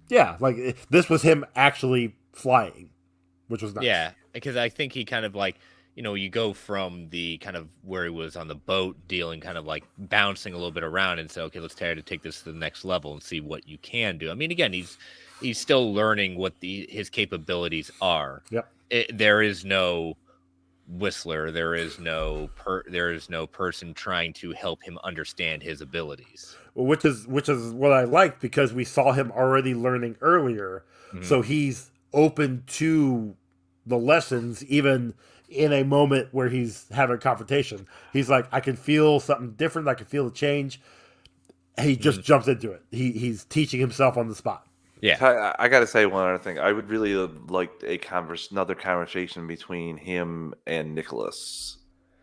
yeah, like this was him actually flying, which was nice. Yeah, because I think he kind of like. You go from the kind of where he was on the boat dealing, kind of like bouncing a little bit around and say, okay, let's try to take this to the next level and see what you can do. I mean, again, he's still learning what his capabilities are. Yep. There is no Whistler. There is no person trying to help him understand his abilities. Which is what I liked because we saw him already learning earlier. Mm-hmm. So he's open to the lessons even in a moment where he's having a confrontation. He's like, I can feel something different. I can feel the change. He just jumps into it. He's teaching himself on the spot. Yeah. I got to say one other thing. I would really like another conversation between him and Nicholas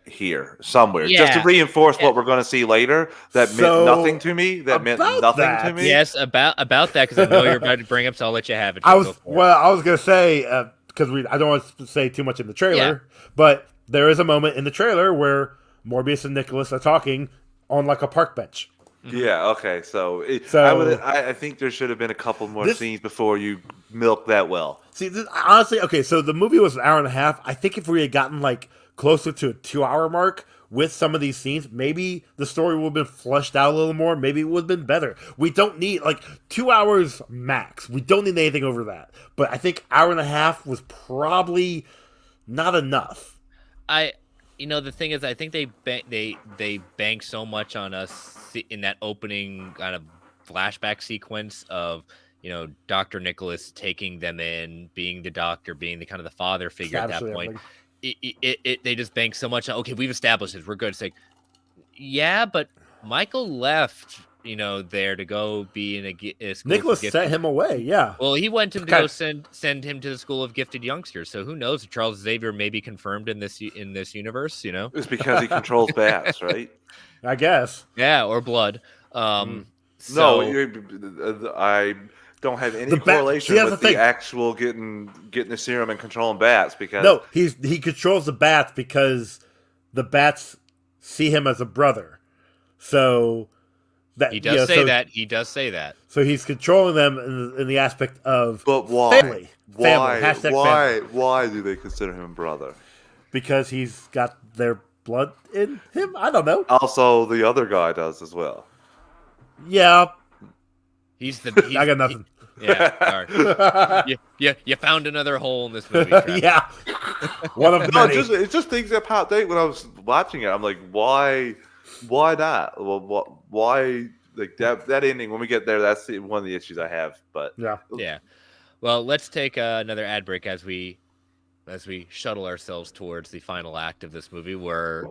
here somewhere, just to reinforce what we're going to see later. That meant nothing to me. That meant nothing to me. Yes, about that because I know you're about to bring up, so I'll let you have it. I was going to say because I don't want to say too much in the trailer, but there is a moment in the trailer where Morbius and Nicholas are talking on like a park bench. Yeah. Okay. So I think there should have been a couple more scenes before you milk that well. See, honestly, okay. So the movie was an hour and a half. I think if we had gotten like closer to a 2-hour mark with some of these scenes, maybe the story would have been fleshed out a little more. Maybe it would have been better. We don't need like 2 hours max. We don't need anything over that. But I think hour and a half was probably not enough. The thing is, I think they bank so much on us in that opening kind of flashback sequence of Dr. Nicholas taking them in, being the doctor, being the kind of the father figure at that point. They just bank so much on, okay, we've established this, we're good. It's like, yeah, but Michael left there to go be in a school. Nicholas sent him away. Yeah. Well, he went him to Okay. go send him to the school of gifted youngsters. So who knows? If Charles Xavier may be confirmed in this universe. It's because he controls bats, right? I guess. Yeah, or blood. No, So I don't have any The bat- correlation see, that's with the the thing. actual getting the serum and controlling bats because No, he controls the bats because the bats see him as a brother. So that he does say that. He does say that. So he's controlling them in the aspect of But why? family. Family. Hashtag family. Why do they consider him a brother? Because he's got their blood in him? I don't know. Also, the other guy does as well. Yeah, He's I got nothing. Yeah, sorry. You found another hole in this movie. Travis. Yeah. One of No, many. it's just things that popped out when I was watching it. I'm like, why not? Well, why like that ending? When we get there, that's one of the issues I have. But Yeah. Yeah. Well, let's take another ad break as we shuttle ourselves towards the final act of this movie, where,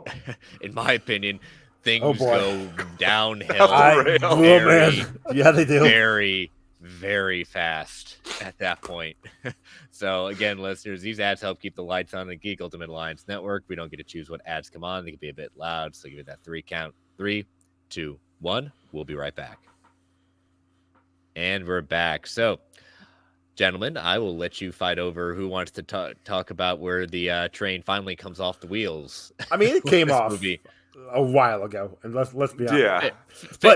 in my opinion, things Oh, boy. go downhill Man. Yeah, they do. very, very fast at that point. So, again, listeners, these ads help keep the lights on the Geek Ultimate Alliance Network. We don't get to choose what ads come on. They can be a bit loud, so give it that 3 count. 3, 2, 1. We'll be right back. And we're back. So, gentlemen, I will let you fight over who wants to talk about where the train finally comes off the wheels. I mean, it came This off movie. a while ago, and let's be honest. yeah,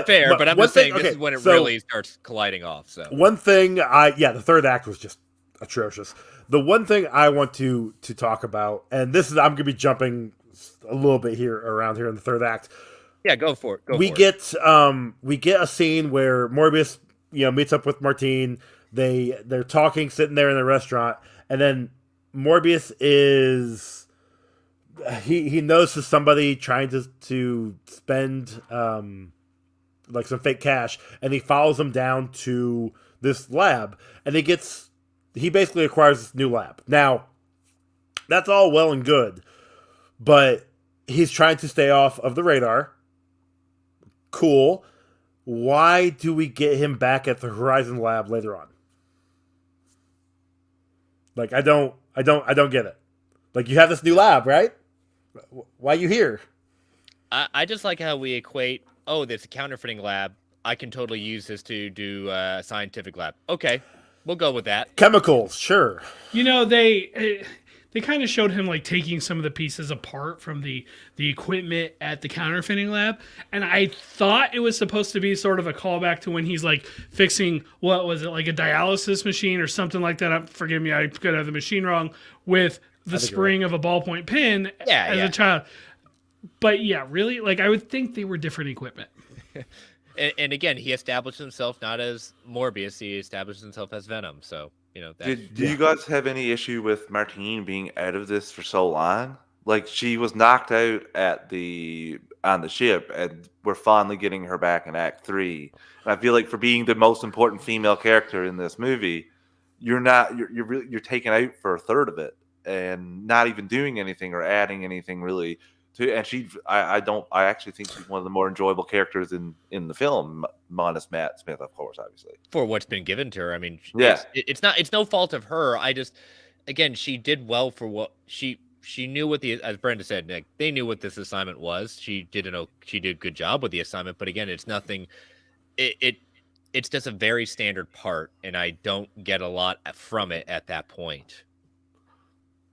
Fair, but I'm one just saying thing- this okay, is when it so- really starts colliding off. So One thing, the third act was just atrocious. The one thing I want to talk about, and this is, I'm going to be jumping a little bit here around here in the third act. yeah, go for it. We get a scene where Morbius, meets up with Martine. They're talking, sitting there in the restaurant, and then Morbius is he notices somebody trying to spend like some fake cash, and he follows them down to this lab, and he basically acquires this new lab. Now, that's all well and good, but he's trying to stay off of the radar. Cool. Why do we get him back at the Horizon lab later on? Like, I don't get it. Like, you have this new lab, right? Why are you here? I just like how we equate. Oh, there's a counterfeiting lab. I can totally use this to do a scientific lab. Okay, we'll go with that. Chemicals, sure. They kind of showed him like taking some of the pieces apart from the equipment at the counterfeiting lab, and I thought it was supposed to be sort of a callback to when he's like fixing, what was it, like a dialysis machine or something like that. Forgive me, I could have the machine wrong, with the spring of a ballpoint pen as a child. But yeah, really, like I would think they were different equipment. And again, he established himself not as Morbius; he established himself as Venom. So Do you guys have any issue with Martine being out of this for so long? Like, she was knocked out on the ship, and we're finally getting her back in Act 3. And I feel like for being the most important female character in this movie, you're taken out for a third of it and not even doing anything or adding anything really to. And I actually think she's one of the more enjoyable characters in the film, minus Matt Smith, of course, obviously. For what's been given to her, I mean, Yeah. it's no fault of her. Again, she did well for what she knew what as Brenda said, Nick, they knew what this assignment was. She did a good job with the assignment, but again, it's nothing. It's just a very standard part, and I don't get a lot from it at that point.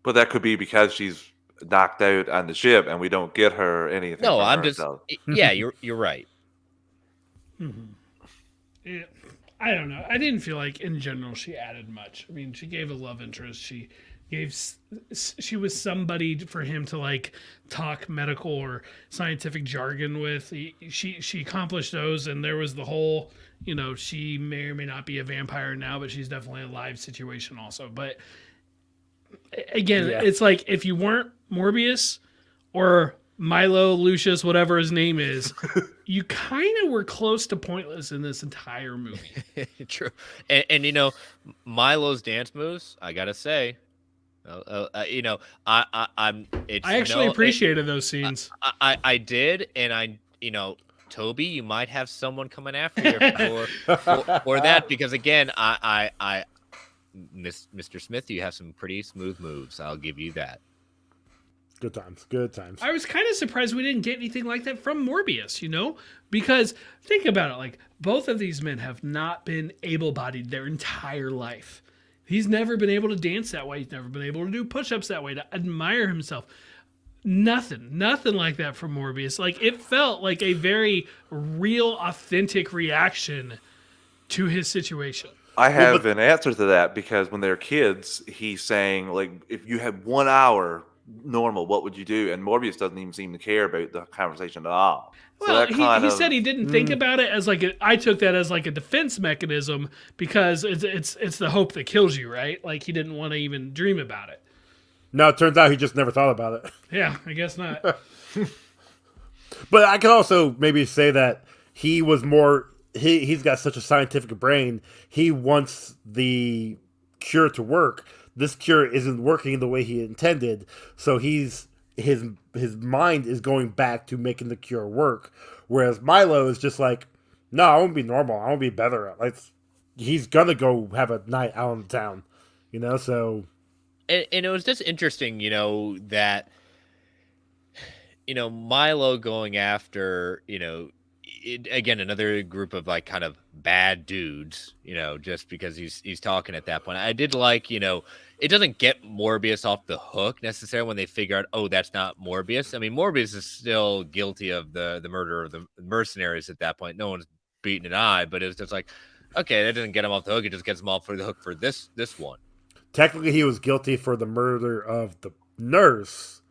But that could be because she's knocked out on the ship, and we don't get her anything. No, from I'm her, just so. yeah, you're right. Yeah, I don't know. I didn't feel like in general she added much. I mean, she gave a love interest. She was somebody for him to like talk medical or scientific jargon with. She accomplished those, and there was the whole, she may or may not be a vampire now, but she's definitely a live situation also. But again, it's like if you weren't Morbius or Milo, Lucius, whatever his name is, you kind of were close to pointless in this entire movie. True, and Milo's dance moves, I gotta say, I actually appreciated those scenes. I did, and Toby, you might have someone coming after you for that, because again, Mr. Smith, you have some pretty smooth moves. I'll give you that. Good times. Good times. I was kind of surprised we didn't get anything like that from Morbius, because think about it. Like, both of these men have not been able-bodied their entire life. He's never been able to dance that way. He's never been able to do push-ups that way, to admire himself. Nothing like that from Morbius. Like, it felt like a very real, authentic reaction to his situation. I have an answer to that, because when they're kids, he's saying, like, if you had 1 hour normal, what would you do? And Morbius doesn't even seem to care about the conversation at all. Well, he said he didn't think about it as like I took that as like a defense mechanism, because it's the hope that kills you, right? Like, he didn't want to even dream about it. No, it turns out he just never thought about it. Yeah, I guess not. But I can also maybe say that he was more. He's got such a scientific brain. He wants the cure to work. This cure isn't working the way he intended, so his mind is going back to making the cure work. Whereas Milo is just like, no, I won't be normal. I won't be better. Like, he's gonna go have a night out in town, So, and it was just interesting, that Milo going after again, another group of like kind of bad dudes, just because he's talking at that point. I did like, it doesn't get Morbius off the hook necessarily when they figure out, oh, that's not Morbius. I mean, Morbius is still guilty of the murder of the mercenaries at that point. No one's beaten an eye, but it's just like, okay, that doesn't get him off the hook. It just gets him off the hook for this one. Technically, he was guilty for the murder of the nurse,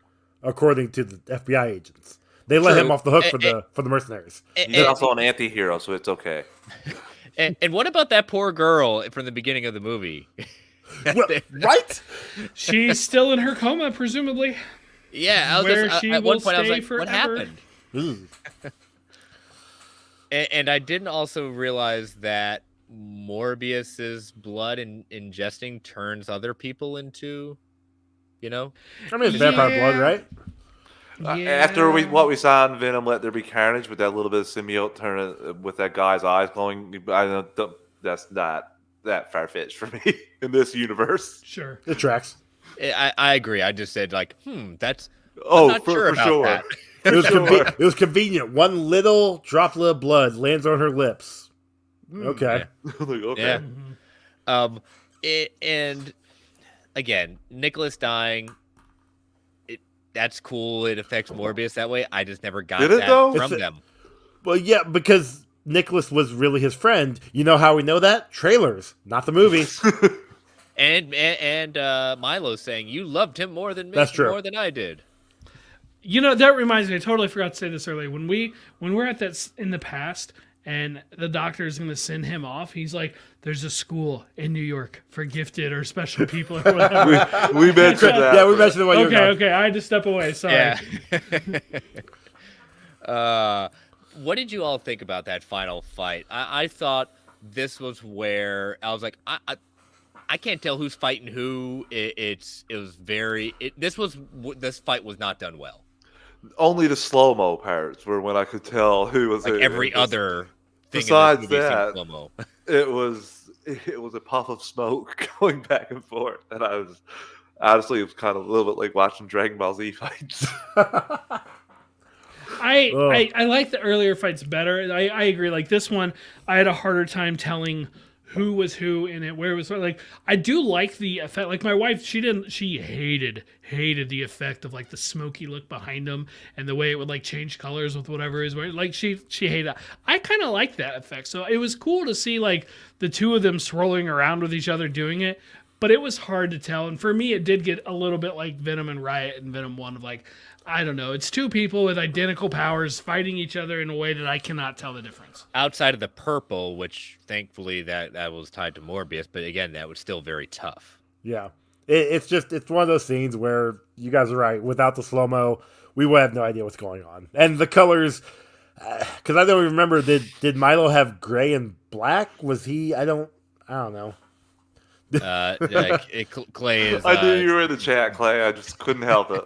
according to the FBI agents. They let him off the hook for the mercenaries. He's also an anti-hero, so it's okay. And what about that poor girl from the beginning of the movie? Well, right? She's still in her coma, presumably. Yeah, at one point I was like, forever. What happened? and I didn't also realize that Morbius's blood ingesting turns other people into, I mean, it's vampire blood, right? Yeah. After what we saw in Venom, Let There Be Carnage, with that little bit of symbiote turning with that guy's eyes glowing, that's not that far-fetched for me in this universe. Sure. It tracks. I agree. I just said, like, that's... for sure. That. It was convenient. One little droplet of blood lands on her lips. Okay. Yeah. Okay. Yeah. And again, Nicholas dying... That's cool. It affects Morbius that way. I just never got that from them. Well, yeah, because Nicholas was really his friend. You know how we know that? Trailers, not the movie. and Milo saying you loved him more than me, That's true. more than I did. That reminds me. I totally forgot to say this earlier. When we're at that in the past, and the doctor is going to send him off, he's like, "There's a school in New York for gifted or special people or whatever." we mentioned that. Yeah, we mentioned it while you were gone. Okay. I had to step away. Sorry. Yeah. What did you all think about that final fight? I thought this was where I was like, I can't tell who's fighting who. This fight was not done well. Only the slow-mo parts were when I could tell who was like every other thing. Besides in this movie that, slow-mo. it was a puff of smoke going back and forth, and I was honestly, it was kind of a little bit like watching Dragon Ball Z fights. I like the earlier fights better. I agree. Like this one, I had a harder time telling who was who in it, where it was. Like, I do like the effect. Like my wife, she hated the effect of like the smoky look behind him and the way it would like change colors with whatever is wearing. Like she hated that. I kind of like that effect. So it was cool to see like the two of them swirling around with each other doing it. But it was hard to tell. And for me, it did get a little bit like Venom and Riot and Venom 1 of like, I don't know. It's two people with identical powers fighting each other in a way that I cannot tell the difference. Outside of the purple, which thankfully that was tied to Morbius, but again, that was still very tough. Yeah. It's one of those scenes where you guys are right. Without the slow-mo, we would have no idea what's going on. And the colors, because I don't remember, did Milo have gray and black? Was he, I don't know. Clay is. I knew you were in the chat, Clay. I just couldn't help it.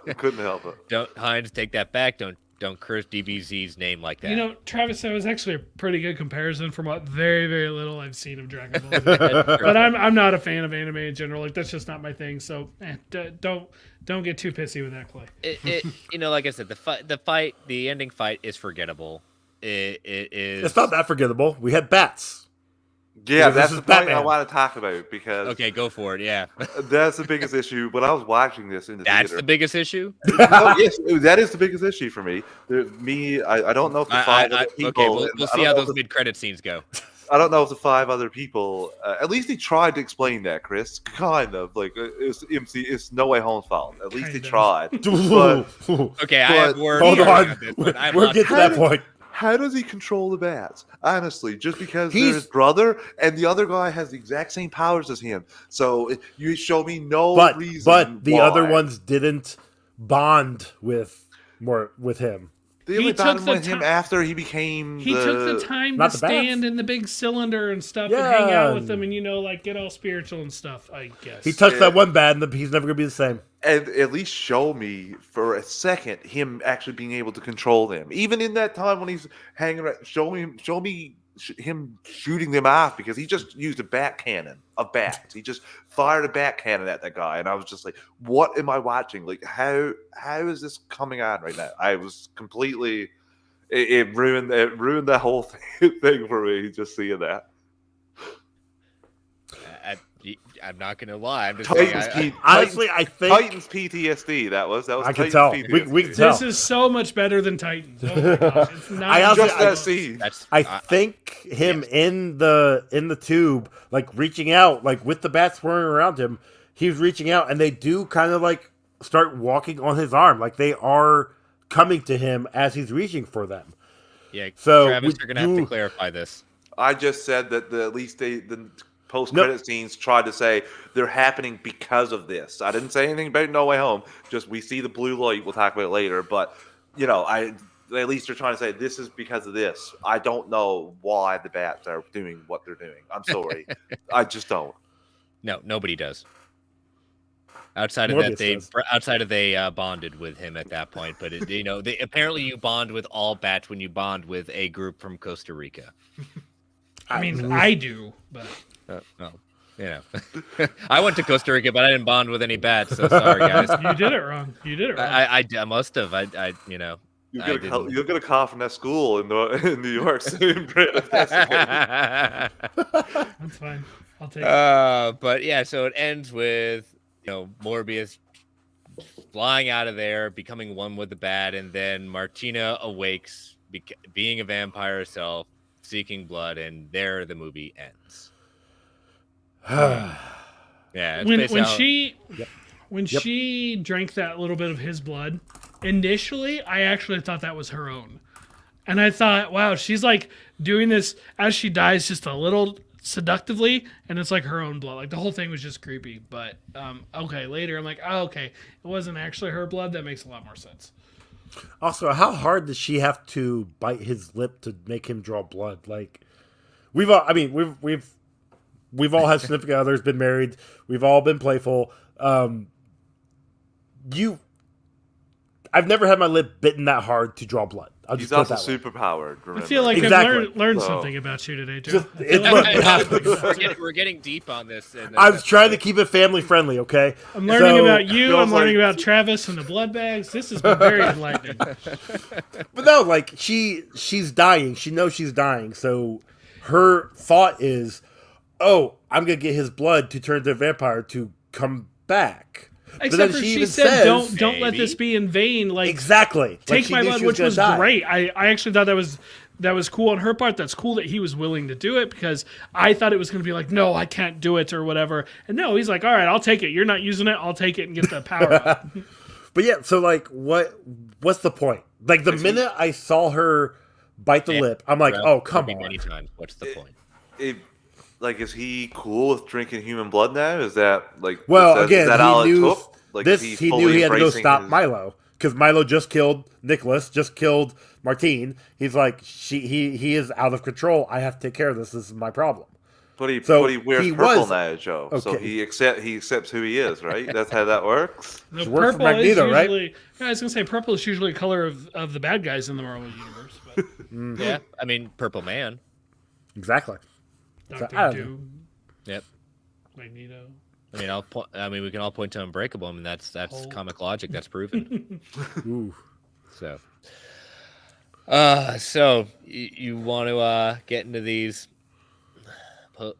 Don't Hines take that back. Don't Don't curse DBZ's name like that. You know, Travis, that was actually a pretty good comparison from what very, very little I've seen of Dragon Ball. But I'm not a fan of anime in general. Like that's just not my thing. So don't get too pissy with that, Clay. You know, like I said, the ending fight is forgettable. It is. It's not that forgettable. We had bats. Yeah, Because that's this the is point I Batman. want to talk about because Okay, go for it. Yeah, that's the biggest issue. When I was watching this in the that's theater, the biggest issue. no, yes, that is the biggest issue for me. I don't know if the five other people. Okay, we'll see how those mid-credit scenes go. I don't know if the five other people. At least he tried to explain that, Chris. Kind of like it's No Way Home's fault. At least he tried. But Okay, I have words. Hold for on. this, but I'm We'll not- get to that point. how does he control the bats? Honestly, just because He's- they're his brother and the other guy has the exact same powers as him. So you show me no reason. But the why. other ones didn't bond with him. They only He took bonded the with him ti- after he became. He took the time to Not the bats. stand in the big cylinder and stuff and hang out Yeah. with them and, you know, like get all spiritual and stuff, I guess. He touched that one bat, and he's never gonna be the same. And at least show me for a second him actually being able to control them. Even in that time when he's hanging around, show me him shooting them off because he just used a bat cannon of bats. He just fired a bat cannon at that guy, and I was just like, "What am I watching? Like, how is this coming on right now?" I was completely. It ruined the whole thing for me. Just seeing that. I'm not gonna lie. I'm just saying. Honestly, I think Titans PTSD. That was. I can Titans tell. PTSD. We can tell. This is so much better than Titans. Oh my gosh. It's not I also- Just that scene. I think him in the tube, like reaching out, like with the bats whirring around him, he was reaching out, and they do kind of like start walking on his arm, like they are coming to him as he's reaching for them. Yeah. So Travis, we you're gonna have do- to clarify this. I just said that at least the post-credit scenes tried to say they're happening because of this. I didn't say anything about No Way Home. Just we see the blue light. We'll talk about it later. But you know, at least they're trying to say this is because of this. I don't know why the bats are doing what they're doing. I'm sorry. I just don't. No, nobody does. Outside of Morbius that, they bonded with him at that point. But you know, apparently you bond with all bats when you bond with a group from Costa Rica. I mean, I do, but No, you know, I went to Costa Rica, but I didn't bond with any bats. So sorry, guys. you did it wrong. You did it wrong. I must have. You know. You'll get a call from that school in New York soon, Britt. If that's the case. That's fine. I'll take it. But yeah, so it ends with Morbius flying out of there, becoming one with the bat, and then Martina awakes, being a vampire herself, seeking blood, and there the movie ends. Yeah, it's when she drank that little bit of his blood, initially I actually thought that was her own. And I thought, wow, she's like doing this as she dies just a little seductively, and it's like her own blood. Like the whole thing was just creepy. But okay, later I'm like, oh, okay, it wasn't actually her blood. That makes a lot more sense. Also, how hard does she have to bite his lip to make him draw blood? Like, we've all had significant others, been married, we've all been playful. I've never had my lip bitten that hard to draw blood. I'll He's just put it also that way. super powered. Remember? I feel like Exactly. I've learned So- something about you today, Joe. Just- we're getting deep on this. And I was trying to keep it family friendly, okay? I'm learning So- about you. feels I'm learning like- about Travis and the blood bags. This has been very enlightening. But no, like she's dying. She knows she's dying. So her thought is, "Oh, I'm gonna get his blood to turn to a vampire to come back." But Except then for she even said, says, "Don't let this be in vain." Like exactly. Like, take she my knew blood, she which gonna was die. great. I actually thought that was cool on her part. That's cool that he was willing to do it because I thought it was going to be like, no, I can't do it or whatever. And no, he's like, all right, I'll take it. You're not using it. I'll take it and get the power up. But yeah, so like, what's the point? Like the minute I saw her bite the lip, I'm like, oh, come on. Many times. What's the point? Is he cool with drinking human blood now? Is that like? Well, is again, that he all it knew took? Like, this. is He knew fully he had to go embracing stop his- Milo because Milo just killed Nicholas, just killed Martine. He's like, he is out of control. I have to take care of this. This is my problem. But he So wears he purple was- now, Joe. So okay. he accepts who he is, right? That's how that works. No, She worked for purple is Magneto, right? usually. Yeah, I was gonna say purple is usually a color of the bad guys in the Marvel universe. But Yeah, I mean, Purple Man. Exactly. Doctor I don't know. Doom, Yep. Magneto. I mean, we can all point to Unbreakable, and that's Hulk. comic logic. That's proven. Ooh. So, you want to get into these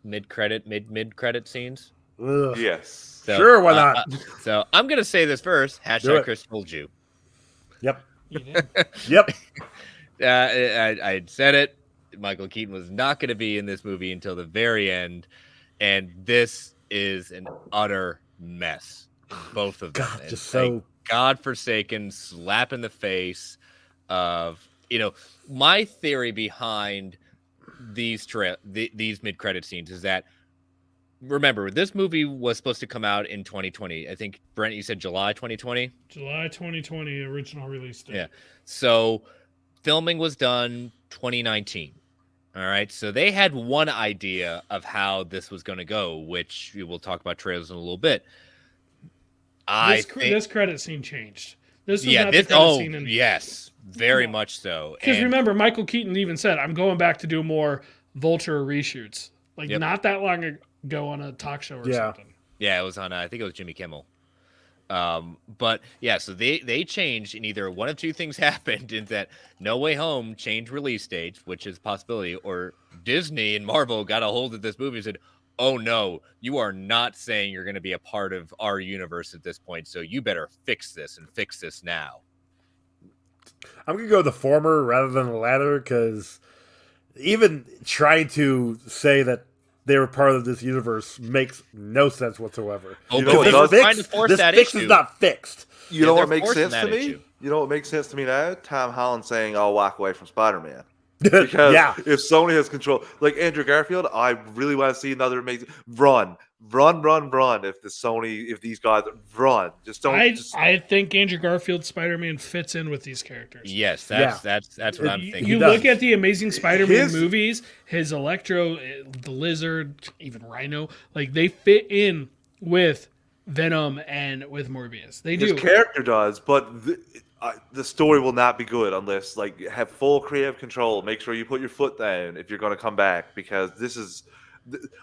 mid credit scenes? Ugh. Yes. So, Sure, why not? So I'm gonna say this first. Do Hashtag it. Chris told you. Yep. You did. Yep. I said it. Michael Keaton was not going to be in this movie until the very end, and this is an utter mess. Both of them. God, And, just like, so. godforsaken slap in the face of my theory behind these mid-credit scenes is that, remember, this movie was supposed to come out in 2020. I think, Brent, you said July 2020. July 2020 original release date. Yeah. So filming was done 2019. All right. So they had one idea of how this was going to go, which we will talk about trailers in a little bit. This credit scene changed. This was not the credit scene. Yes, very much so. Because And- remember, Michael Keaton even said, "I'm going back to do more Vulture reshoots." Like Yep. not that long ago on a talk show or Yeah. something. Yeah, it was on. I think it was Jimmy Kimmel. But yeah, so they changed, and either one of two things happened: is that No Way Home changed release dates, which is a possibility, or Disney and Marvel got a hold of this movie and said, "Oh no, you are not saying you're going to be a part of our universe at this point, so you better fix this and fix this now." I'm gonna go the former rather than the latter because even trying to say that they were part of this universe makes no sense whatsoever. Oh, You but know they what were does- trying to force this that fix issue. is not fixed. You Yeah, know what they're makes forcing sense that to me? issue. You know what makes sense to me now? Tom Holland saying, "I'll walk away from Spider-Man." Because Yeah. if Sony has control, like Andrew Garfield, I really want to see another amazing run. If these guys run, just don't. I think Andrew Garfield's Spider-Man fits in with these characters. Yes, that's what I'm You thinking. look does. at the Amazing Spider-Man His- movies, his Electro, the Lizard, even Rhino, like they fit in with Venom and with Morbius. They His do. character does, but the story will not be good unless like have full creative control. Make sure you put your foot down if you're going to come back, because this is.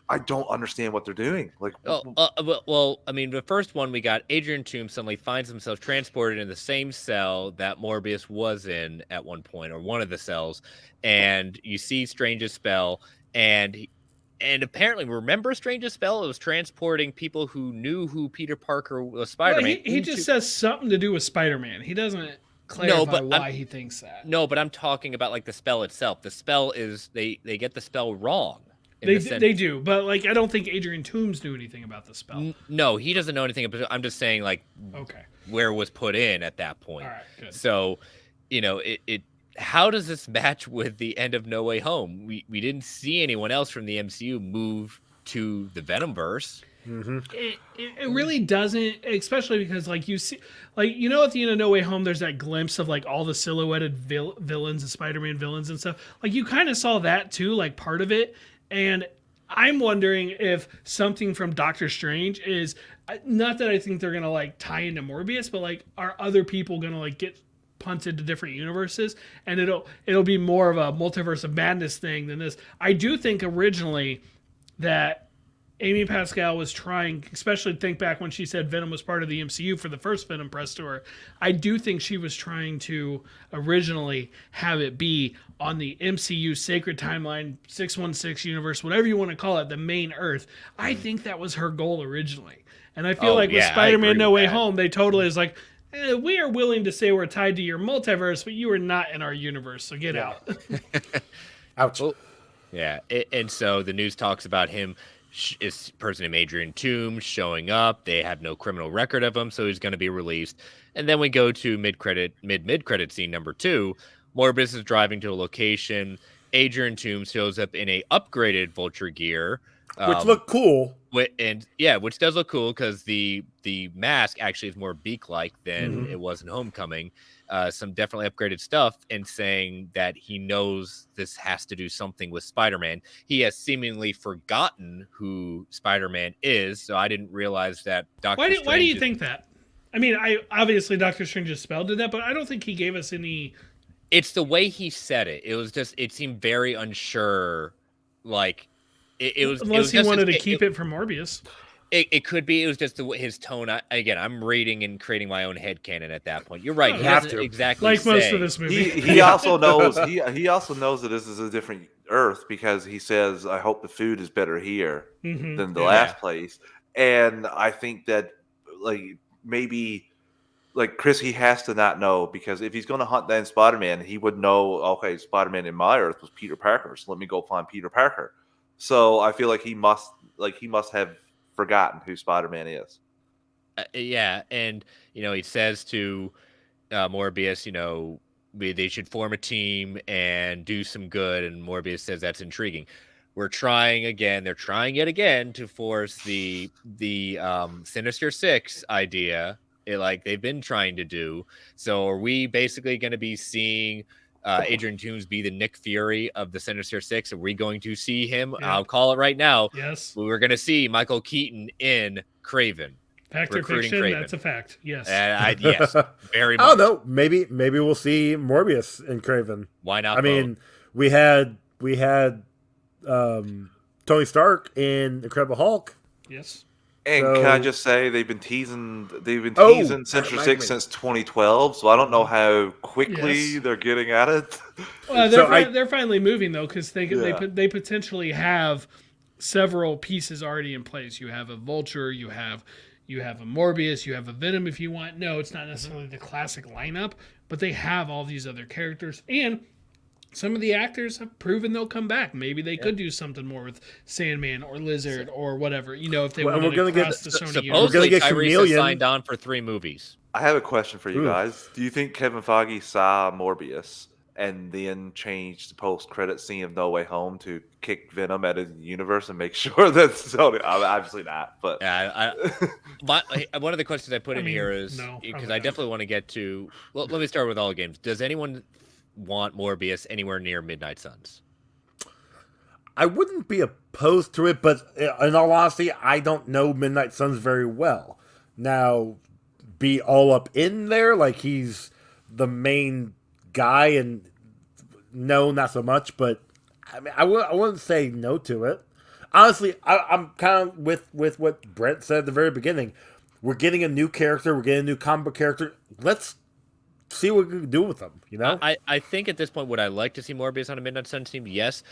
I don't understand what they're doing. Like, Well, I mean, the first one we got, Adrian Toomes suddenly finds himself transported in the same cell that Morbius was in at one point, or one of the cells, and you see Strange's spell, and apparently, remember Strange's spell? It was transporting people who knew who Peter Parker was, Well, Spider-Man. he just says something to do with Spider-Man. He doesn't clarify why he thinks that. No, but I'm talking about like the spell itself. The spell is they get the spell wrong. They do, but like I don't think Adrian Toomes knew anything about the spell. No, he doesn't know anything about it. I'm just saying like Okay. where it was put in at that point. All right, good. So, it how does this match with the end of No Way Home? We didn't see anyone else from the MCU move to the Venomverse. It really doesn't, especially because like you see, like at the end of No Way Home, there's that glimpse of like all the silhouetted villains and Spider-Man villains and stuff. Like you kind of saw that too, like part of it. And I'm wondering if something from Doctor Strange is not that I think they're gonna like tie into Morbius, but like are other people gonna like get punted to different universes, and it'll be more of a multiverse of madness thing than this. I do think originally that Amy Pascal was trying, especially think back when she said Venom was part of the MCU for the first Venom press tour. I do think she was trying to originally have it be on the MCU Sacred Timeline, 616 universe, whatever you want to call it, the main Earth. I think that was her goal originally. And I feel like with yeah, I Spider-Man agree No with Way that. Home, they totally is like, we are willing to say we're tied to your multiverse, but you are not in our universe, so get out. Ouch. Well, yeah, and so the news talks about him. Is person named Adrian Toomes showing up? They have no criminal record of him, so he's going to be released. And then we go to mid credit scene number 2. Morbius is driving to a location. Adrian Toomes shows up in a upgraded Vulture gear, Which looked cool. Which does look cool because the mask actually is more beak-like than Mhm. it was in Homecoming. Some definitely upgraded stuff, and saying that he knows this has to do something with Spider-Man. He has seemingly forgotten who Spider-Man is, so I didn't realize that Doctor Strange. Why do you think that? I mean, I obviously Doctor Strange's spell did that, but I don't think he gave us any. It's the way he said it. It was just. It seemed very unsure. Like it was. Unless It was he just wanted to keep it from Morbius. It could be. It was just his tone. Again, I'm reading and creating my own headcanon at that point. You're right. Oh, He you have doesn't to. exactly Like most say. of this movie. He also knows he also knows that this is a different Earth because he says, "I hope the food is better here Mhm. than the Yeah. last place." And I think that like maybe like Chris, he has to not know because if he's going to hunt down Spider-Man, he would know. Okay, Spider-Man in my Earth was Peter Parker, so let me go find Peter Parker. So I feel like he must have forgotten who Spider-Man is. Yeah, and he says to Morbius, they should form a team and do some good, and Morbius says that's intriguing. We're trying again. They're trying yet again to force the Sinister Six idea, like they've been trying to do. So are we basically going to be seeing Adrian Toomes be the Nick Fury of the Sinister Six? Are we going to see him? Yeah. I'll call it right now. Yes. We're going to see Michael Keaton in Craven. Fact or Recruiting fiction? Kraven. That's a fact. Yes. Yes, very much. I don't know. Maybe we'll see Morbius in Craven. Why not? I mean, we had Tony Stark in Incredible Hulk. Yes. And So- can I just say they've been teasing Oh, Sinister that reminds Six me. since 2012, so I don't know how quickly Yes. they're getting at it. Well, So they're finally moving though because they potentially have several pieces already in place. You have a Vulture, you have a Morbius, you have a Venom if you want. No, it's not necessarily the classic lineup, but they have all these other characters, and some of the actors have proven they'll come back. Maybe they could do something more with Sandman or Lizard or whatever. If they Well, and wanted we're to gonna cross get- the Sony We're universe. gonna Supposedly get Tyrese has Chameleon. signed on for 3 movies. I have a question for you Ooh. guys. Do you think Kevin Feige saw Morbius and then changed the post-credit scene of No Way Home to kick Venom out of the universe and make sure that Sony? Obviously not, but Yeah, one of the questions I put in here is no, because probably I not. definitely want to get to. Well, let me start with all games. Does anyone want Morbius anywhere near Midnight Suns? I wouldn't be opposed to it, but in all honesty, I don't know Midnight Suns very well. Now, be all up in there like he's the main guy, and no, not so much. But I mean, I wouldn't say no to it. Honestly, I'm kind of with what Brent said at the very beginning. We're getting a new character. We're getting a new comic book character. Let's see what we can do with them. I think at this point, would I like to see Morbius on a Midnight Suns team? Yes.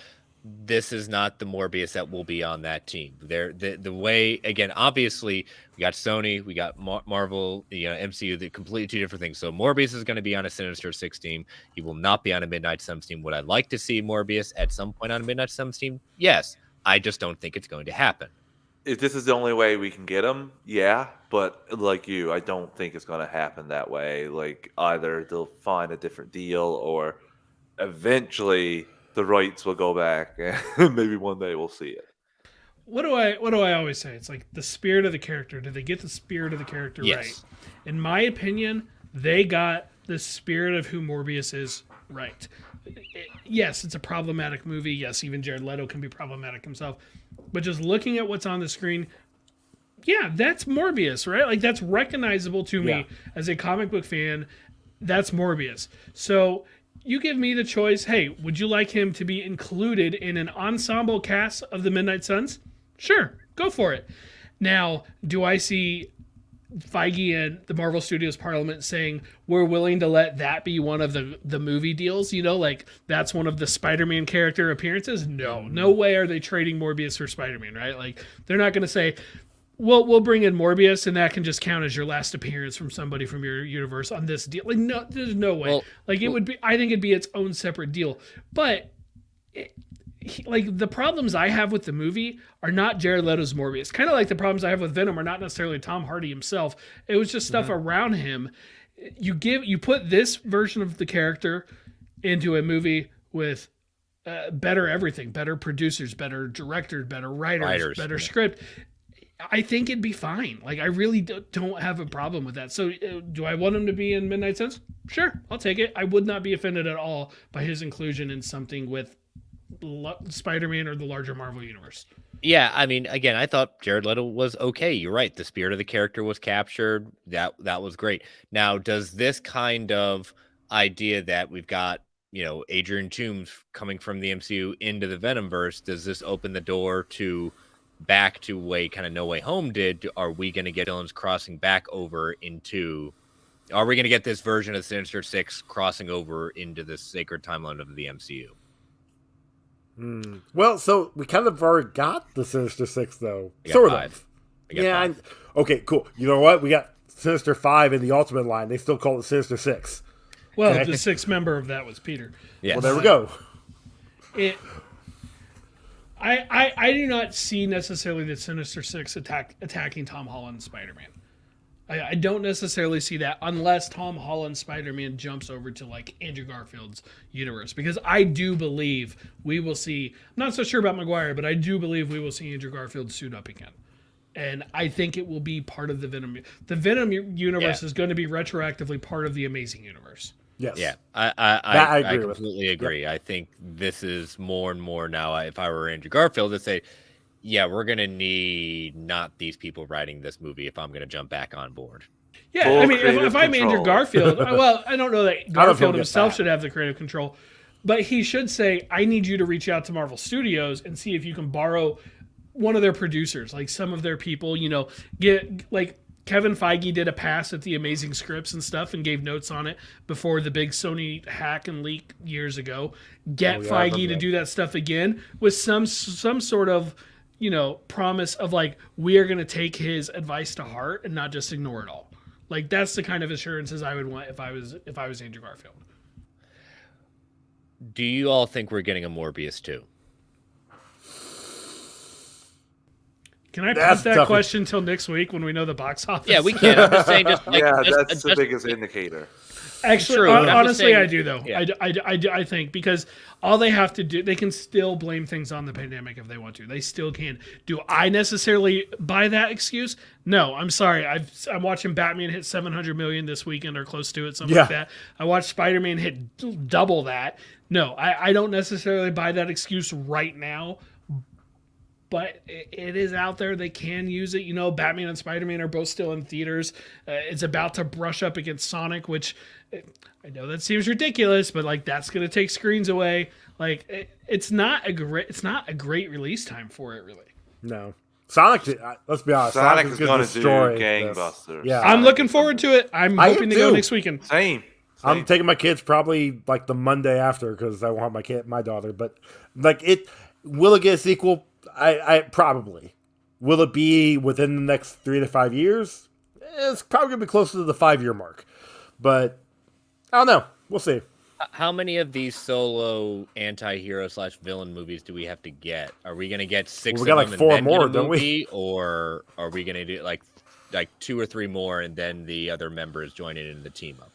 This is not the Morbius that will be on that team. The way, again, obviously we got Sony, we got Marvel, MCU, the completely two different things. So Morbius is going to be on a Sinister Six team. He will not be on a Midnight Suns team. Would I like to see Morbius at some point on a Midnight Suns team? Yes. I just don't think it's going to happen. if this is the only way we can get him, yeah. But like you, I don't think it's going to happen that way. Like either they'll find a different deal, or eventually the rights will go back, and maybe one day we'll see it. What do I always say? It's like the spirit of the character. Did they get the spirit of the character Yes. right? In my opinion, they got the spirit of who Morbius is right. Yes, it's a problematic movie. Yes, even Jared Leto can be problematic himself. But just looking at what's on the screen, yeah, that's Morbius, right? Like that's recognizable to me as a comic book fan. That's Morbius. So you give me the choice. Hey, would you like him to be included in an ensemble cast of the Midnight Suns? Sure, go for it. Now, do I see Feige and the Marvel Studios Parliament saying we're willing to let that be one of the movie deals? Like that's one of the Spider-Man character appearances? No way are they trading Morbius for Spider-Man, right? Like they're not going to say, we'll bring in Morbius and that can just count as your last appearance from somebody from your universe on this deal. Like no, there's no way. It would be. I think it'd be its own separate deal, but. Like the problems I have with the movie are not Jared Leto's Morbius. Kind of like the problems I have with Venom are not necessarily Tom Hardy himself. It was just stuff around him. You put this version of the character into a movie with better everything, better producers, better directors, better writers, better script. I think it'd be fine. Like, I really don't have a problem with that. So, do I want him to be in Midnight Suns? Sure, I'll take it. I would not be offended at all by his inclusion in something with Spider-Man or the larger Marvel universe. Yeah, I mean, again, I thought Jared Leto was okay. You're right. The spirit of the character was captured. That was great. Now, does this kind of idea that we've got, Adrian Toomes coming from the MCU into the Venomverse, does this open the door to back to way kind of No Way Home did? Are we going to get villains crossing back over into? Are we going to get this version of Sinister Six crossing over into the sacred timeline of the MCU? Well, so we kind of already got the Sinister Six, though. Sort of. Yeah. Okay, cool. You know what? We got Sinister 5 in the Ultimate line. They still call it Sinister 6. Well, Okay. the sixth member of that was Peter. Yes. Well, there we go. I do not see necessarily the Sinister Six attacking Tom Holland's Spider-Man. I don't necessarily see that unless Tom Holland's Spider-Man jumps over to like Andrew Garfield's universe, because I do believe we will see. I'm not so sure about Maguire, but I do believe we will see Andrew Garfield suit up again, and I think it will be part of the Venom. The Venom universe is going to be retroactively part of the Amazing Universe. Yes. Yeah, I I agree with. completely agree. Yep. I think this is more and more now. If I were Andrew Garfield, to say, yeah, we're going to need not these people writing this movie if I'm going to jump back on board. Yeah, Full I mean, creative if I'm Andrew control. Garfield, well, I don't know that Garfield get himself that. should have the creative control, but he should say, I need you to reach out to Marvel Studios and see if you can borrow one of their producers, like some of their people, get like Kevin Feige did a pass at the Amazing Scripts and stuff and gave notes on it before the big Sony hack and leak years ago. Get I remember Feige to that. do that stuff again with some sort of, promise of like, we are going to take his advice to heart and not just ignore it all. Like, that's the kind of assurances I would want if I was Andrew Garfield. Do you all think we're getting a Morbius too? Can I That's put that tough. question until next week when we know the box office? Yeah, we can. I'm just saying, just like, Yeah, just- that's the just- biggest indicator. Actually, True, but I'm just honestly, saying- I do though. yeah. I think because all they have to do, they can still blame things on the pandemic if they want to. They still can. Do I necessarily buy that excuse? No, I'm sorry. I'm watching Batman hit 700 million this weekend or close to it, something like that. I watched Spider-Man hit double that. No, I don't necessarily buy that excuse right now. But it is out there. They can use it. Batman and Spider-Man are both still in theaters. It's about to brush up against Sonic, which I know that seems ridiculous, but like that's going to take screens away. Like it's not a great release time for it, really. No. Sonic, let's be honest. Sonic is gonna going to do destroy this. gangbusters. Yeah. I'm looking forward to it. I'm I am hoping to go too. next weekend. Same. I'm taking my kids probably like the Monday after because I want my daughter. But like will it get a sequel? I probably. Will it be within the next 3 to 5 years? It's probably gonna be closer to the 5-year mark. But I don't know. We'll see. How many of these solo anti-hero / villain movies do we have to get? Are we going to get 6 Well, we got of like them 4 and then more, get a don't we? movie, or are we going to do like 2 or 3 more and then the other members join in the team up?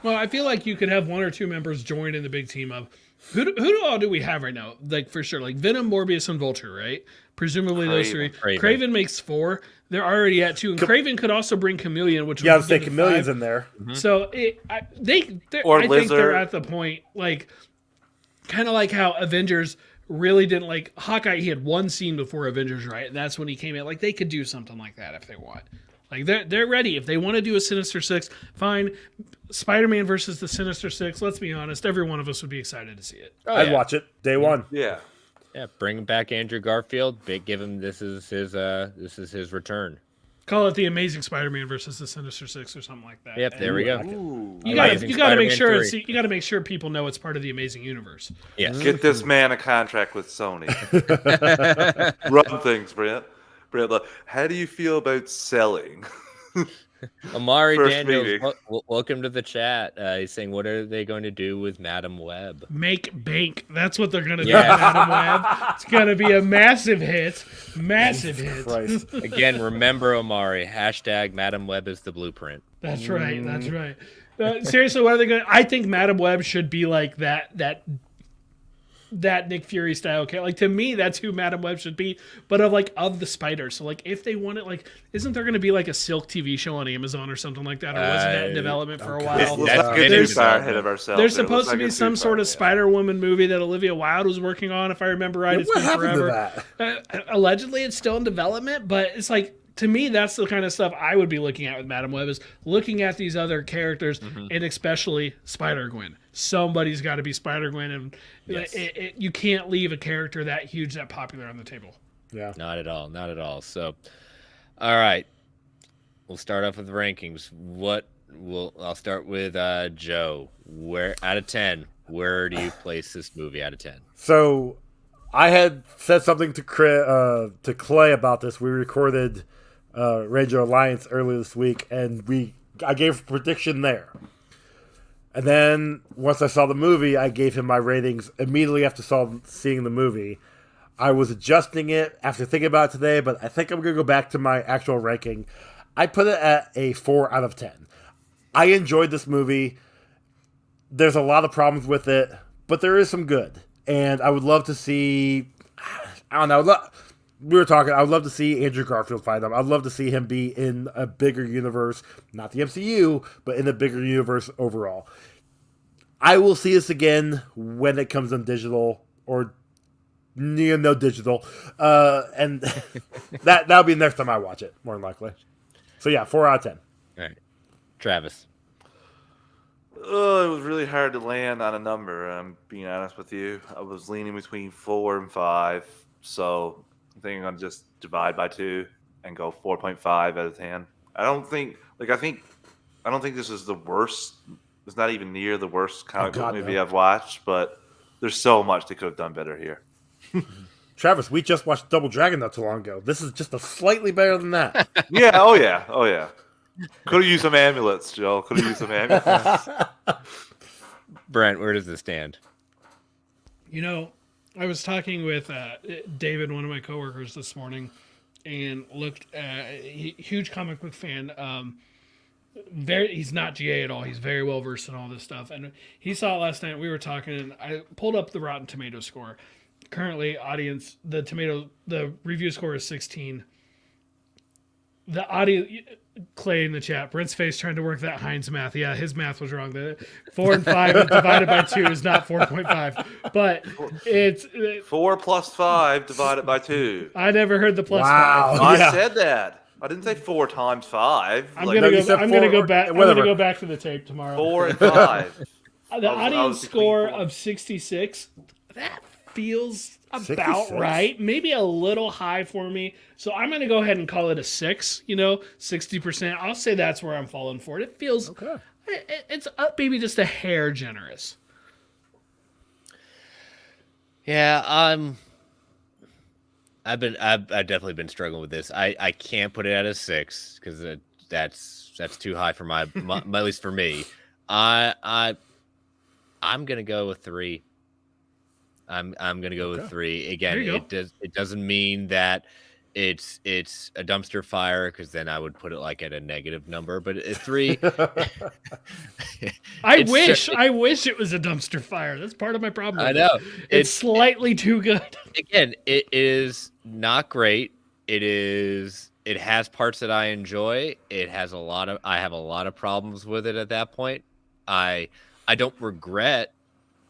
Well, I feel like you could have 1 or 2 members join in the big team up. Who do all do we have right now? Like for sure, like Venom, Morbius, and Vulture, right? Presumably those 3. Craven makes 4. They're already at 2, and Craven could also bring Chameleon, which Yeah, would to say give it Chameleon's 5. in there. So I think they're Lizard. at the point, like, kind of like how Avengers really didn't like Hawkeye. He had 1 scene before Avengers, right? And that's when he came in. Like, they could do something like that if they want. Like, they're ready. If they want to do a Sinister Six, fine. Spider-Man versus the Sinister Six. Let's be honest. Every one of us would be excited to see it. Oh, I'd yeah. watch it day one. Yeah. Yeah, bring back Andrew Garfield. Give him this is his return. Call it the Amazing Spider-Man versus the Sinister Six or something like that. Yep, there we go. Ooh. You gotta Amazing make Spider-Man sure 3. you gotta make sure people know it's part of the Amazing Universe. Yes. Get this man a contract with Sony. Run things, Brent. Brent, how do you feel about selling? Amari First Daniels, meeting. welcome to the chat. He's saying, what are they going to do with Madam Web? Make bank. That's what they're gonna do. Yeah. Madam Web. It's gonna be a massive hit. Massive hit. Christ. Again, remember, Amari, hashtag Madam Web is the blueprint. That's right. That's right. Seriously, what are they going to... I think Madam Web should be like that that Nick Fury style character. Like to me, that's who Madam Web should be. But of the spiders. So like if they want it, like isn't there going to be like a Silk TV show on Amazon or something like that, or wasn't that in development for a while? Let's not get too far ahead of ourselves. There's supposed to be some sort of Spider-Woman movie that Olivia Wilde was working on, if I remember right. It's been forever. Allegedly, it's still in development, but it's like. To me, that's the kind of stuff I would be looking at with Madam Web, is looking at these other characters, and especially Spider-Gwen. Somebody's got to be Spider-Gwen, and you can't leave a character that huge, that popular on the table. Yeah. Not at all. Not at all. So, all right. We'll start off with the rankings. I'll start with Joe. Where out of 10, where do you place this movie out of 10? So I had said something to Clay about this. We recorded Ranger Alliance earlier this week, and I gave a prediction there. And then once I saw the movie, I gave him my ratings immediately after seeing the movie. I was adjusting it after thinking about it today, but I think I'm going to go back to my actual ranking. I put it at a 4 out of 10. I enjoyed this movie. There's a lot of problems with it, but there is some good. And I would love to see, I don't know, we were talking, I would love to see Andrew Garfield fight him. I'd love to see him be in a bigger universe, not the MCU, but in a bigger universe overall. I will see this again when it comes on digital, or no digital. And that'll be the next time I watch it, more than likely. So yeah, 4 out of 10. All right. Travis. Oh, it was really hard to land on a number. I'm being honest with you. I was leaning between 4 and 5. So I think I'm going to just divide by 2 and go 4.5 out of 10. I don't think this is the worst. It's not even near the worst comic book movie I've watched, but there's so much they could have done better here. Travis, we just watched Double Dragon not too long ago. This is just a slightly better than that. Yeah, oh yeah. Could have used some amulets, Joe. Could have used some amulets. Brent, where does this stand? I was talking with David, one of my coworkers, this morning, and looked at huge comic book fan. He's not GA at all. He's very well versed in all this stuff, and he saw it last night. We were talking, and I pulled up the Rotten Tomato score. Currently, the review score is 16. The audio, Clay in the chat, Brent's face trying to work that Heinz math. Yeah, his math was wrong. The 4 and 5 divided by 2 is not 4.5, but it's 4 plus 5 divided by 2. I never heard the plus 5. I said that. I didn't say 4 times 5. I'm gonna go back. I'm gonna go back to the tape tomorrow. 4 and 5. The audience score of 66. That feels about 66? Right. Maybe a little high for me. So I'm going to go ahead and call it a 6, 60%. I'll say that's where I'm falling for it. It feels, okay. It's up maybe just a hair generous. Yeah, I've definitely been struggling with this. I can't put it at a 6 because that's too high for my at least for me. I'm gonna go with 3. I'm gonna go with 3 again. It doesn't mean that it's a dumpster fire, because then I would put it like at a negative number. But a 3. I wish it was a dumpster fire. That's part of my problem. I know it's slightly too good. Again, it is not great. It has parts that I enjoy. I have a lot of problems with it at that point. I don't regret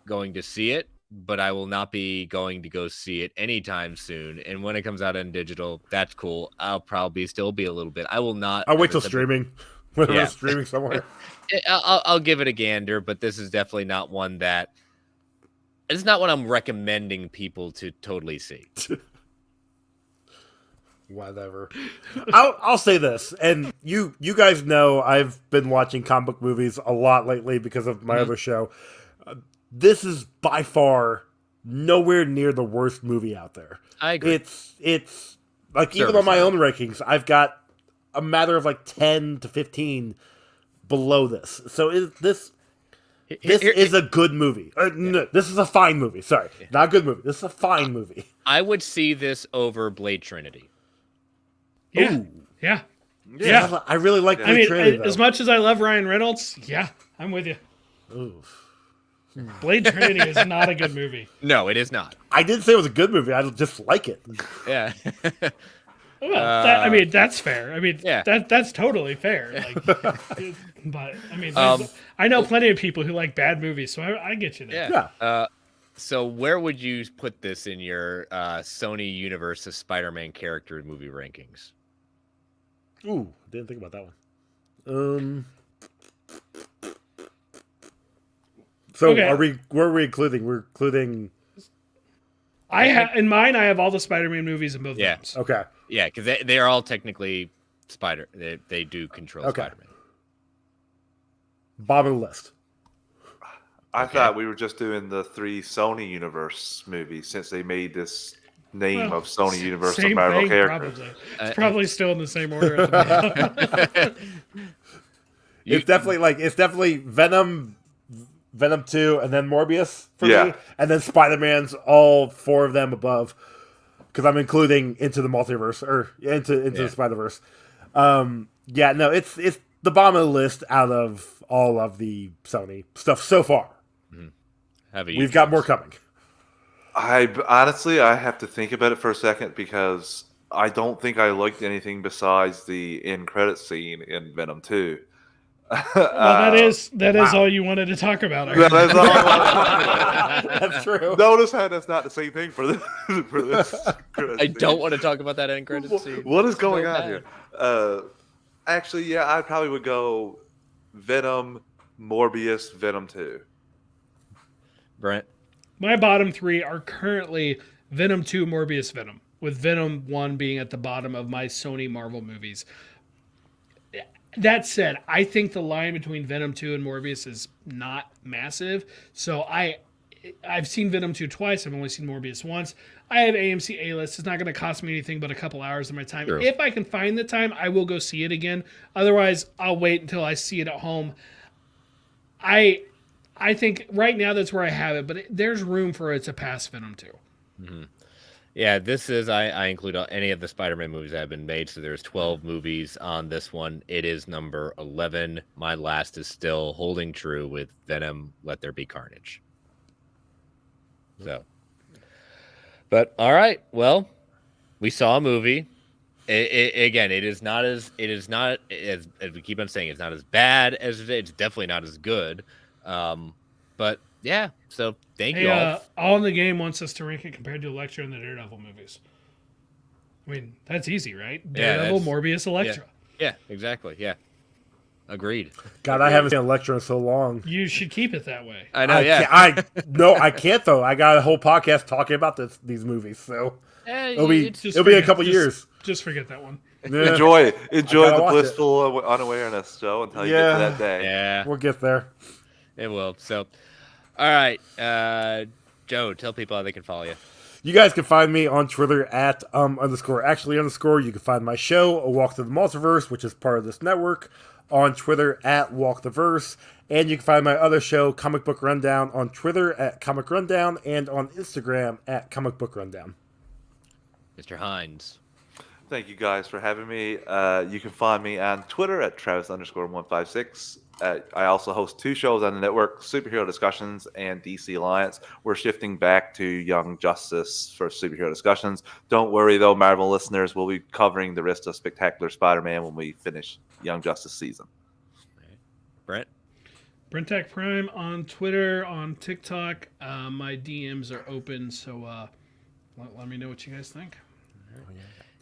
going to see it, but I will not be going to go see it anytime soon. And when it comes out on digital, that's cool. I'll probably still be a little bit. I will not. I'll wait till streaming. When it's streaming somewhere. I'll give it a gander, but this is definitely not one that. It's not what I'm recommending people to totally see. Whatever. I'll say this, and you guys know I've been watching comic book movies a lot lately because of my other show. This is by far nowhere near the worst movie out there. I agree. It's like, even on my own rankings, I've got a matter of like 10 to 15 below this. So this is a good movie. No, this is a fine movie. Sorry, not a good movie. This is a fine movie. I would see this over Blade Trinity. Yeah. Ooh. Yeah. I really like Blade Trinity, though. As much as I love Ryan Reynolds, I'm with you. Oof. Blade Trinity is not a good movie. No, it is not. I didn't say it was a good movie. I just like it. Yeah. Well, I mean, that's fair. I mean, Yeah. that's totally fair. Like, but I mean, Um, I know plenty of people who like bad movies, so I get you there. Yeah. So where would you put this in your Sony Universe of Spider-Man character movie rankings? Ooh, didn't think about that one. So Okay. where are we including? We're including. I have in mine. I have all the Spider-Man movies in both Yeah. rooms. Okay. Yeah, because they are all technically They do control Okay. Spider-Man. Bottom of the list. I Okay. thought we were just doing the 3 Sony Universe movies since they made this name of Sony Universe of Same Marvel thing, characters. probably. It's probably still in the same order. At the bottom. It's definitely Venom, Venom 2, and then Morbius for Yeah. me, and then Spider-Man's all 4 of them above, because I'm including Into the Multiverse or into the Spider-Verse. It's the bottom of the list out of all of the Sony stuff so far. We've got more coming. I have to think about it for a second because I don't think I liked anything besides the end credit scene in Venom 2. Well, that is all you wanted to talk about. I heard. That's all I wanted. That's true. Notice how that's not the same thing for this. credit I scene. don't want to talk about that end credit scene. What is going So on bad. here? Actually, yeah, I probably would go Venom, Morbius, Venom 2. Brent? My bottom 3 are currently Venom 2, Morbius, Venom, with Venom 1 being at the bottom of my Sony Marvel movies. That said, I think the line between Venom 2 and Morbius is not massive. So I've seen Venom 2 twice. I've only seen Morbius once. I have AMC A-List. It's not going to cost me anything but a couple hours of my time. True. If I can find the time, I will go see it again. Otherwise, I'll wait until I see it at home. I think right now that's where I have it, but there's room for it to pass Venom 2. Yeah, this is I include any of the Spider-Man movies that have been made. So there's 12 movies on this one. It is number 11. My last is still holding true with Venom. Let There Be Carnage. So, but all right. Well, we saw a movie. Again, it is not as we keep on saying, it's not as bad as it's definitely not as good. But yeah, so thank you all. All in the Game wants us to rank it compared to Elektra and the Daredevil movies. I mean, that's easy, right? Yeah, Daredevil, Morbius, Elektra. Yeah, exactly. Yeah, agreed. God, I haven't seen Electra in so long. You should keep it that way. I know. I can't though. I got a whole podcast talking about these movies, so it'll be a couple years. Just forget that one. Yeah. Enjoy gotta the watch blissful unawareness, Joe, until you get to that day. Yeah, We'll get there. it will. So, all right, Joe, tell people how they can follow you. You guys can find me on Twitter at _actually_. You can find my show, A Walk Through the Multiverse, which is part of this network, on Twitter at WalkTheVerse. And you can find my other show, Comic Book Rundown, on Twitter at Comic Rundown and on Instagram at Comic Book Rundown. Mr. Hines. Thank you guys for having me. You can find me on Twitter at Travis_156. I also host 2 shows on the network, Superhero Discussions and DC Alliance. We're shifting back to Young Justice for Superhero Discussions. Don't worry, though, Marvel listeners, we'll be covering the rest of Spectacular Spider-Man when we finish Young Justice season. Brent. Brentak Prime on Twitter, on TikTok. My DMs are open, so let me know what you guys think.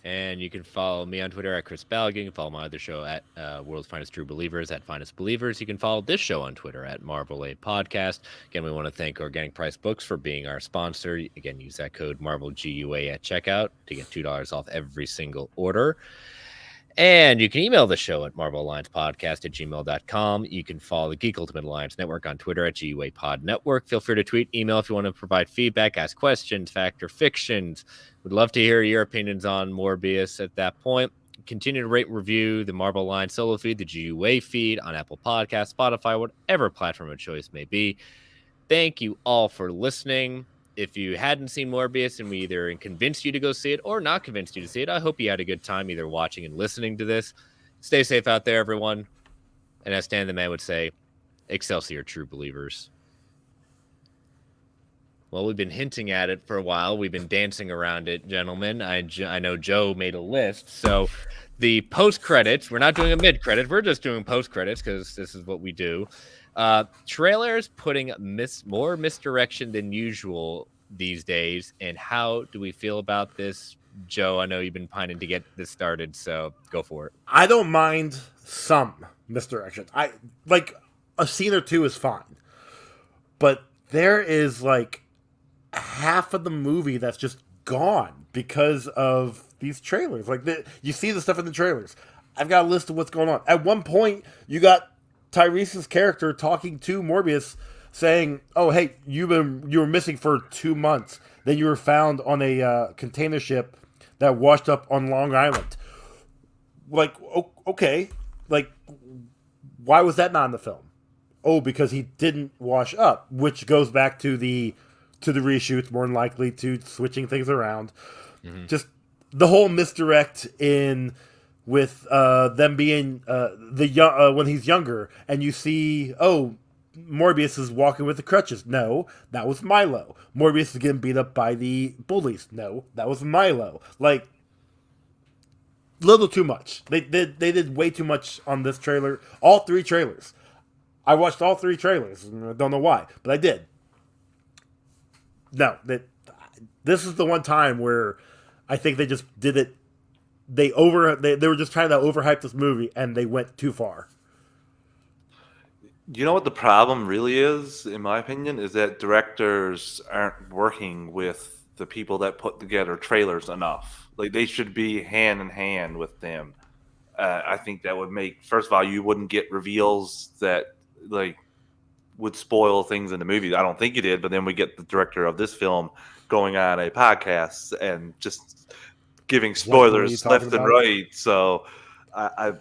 And you can follow me on Twitter at Chris Balligan. You can follow my other show at World's Finest True Believers at Finest Believers. You can follow this show on Twitter at Marvel A Podcast. Again, we want to thank Organic Price Books for being our sponsor. Again, use that code MarvelGUA at checkout to get $2 off every single order. And you can email the show at marvelalliancepodcast@gmail.com. You can follow the Geek Ultimate Alliance Network on Twitter at GUA Pod Network. Feel free to tweet, email if you want to provide feedback, ask questions, fact or fictions. We'd love to hear your opinions on Morbius at that point. Continue to rate and review the Marvel Alliance solo feed, the GUA feed on Apple Podcasts, Spotify, whatever platform of choice may be. Thank you all for listening. If you hadn't seen Morbius and we either convinced you to go see it or not convinced you to see it, I hope you had a good time either watching and listening to this. Stay safe out there, everyone. And as Stan the Man would say, Excelsior, true believers. Well, we've been hinting at it for a while. We've been dancing around it, gentlemen. I know Joe made a list. So the post-credits, we're not doing a mid-credit. We're just doing post-credits because this is what we do. Trailers putting more misdirection than usual these days. And how do we feel about this? Joe, I know you've been pining to get this started, so go for it. I don't mind some misdirection. I like a scene or two is fine, but there is like half of the movie that's just gone because of these trailers. Like you see the stuff in the trailers. I've got a list of what's going on. At one point, you got Tyrese's character talking to Morbius, saying, "Oh, hey, you were missing for 2 months. Then you were found on a container ship that washed up on Long Island." Like, okay, like, why was that not in the film? Oh, because he didn't wash up, which goes back to the reshoots, more than likely to switching things around. Mm-hmm. Just the whole misdirect in with them being when he's younger, and you see, oh, Morbius is walking with the crutches. No, that was Milo. Morbius is getting beat up by the bullies. No, that was Milo. Like, little too much. They did way too much on this trailer. All 3 trailers. I watched all 3 trailers. I don't know why, but I did. No, this is the one time where I think they just did it. They were just trying to overhype this movie, and they went too far. You know what the problem really is, in my opinion, is that directors aren't working with the people that put together trailers enough. Like, they should be hand in hand with them. I think that would make, first of all, you wouldn't get reveals that like would spoil things in the movie. I don't think you did, but then we get the director of this film going on a podcast and just giving spoilers left and right. So I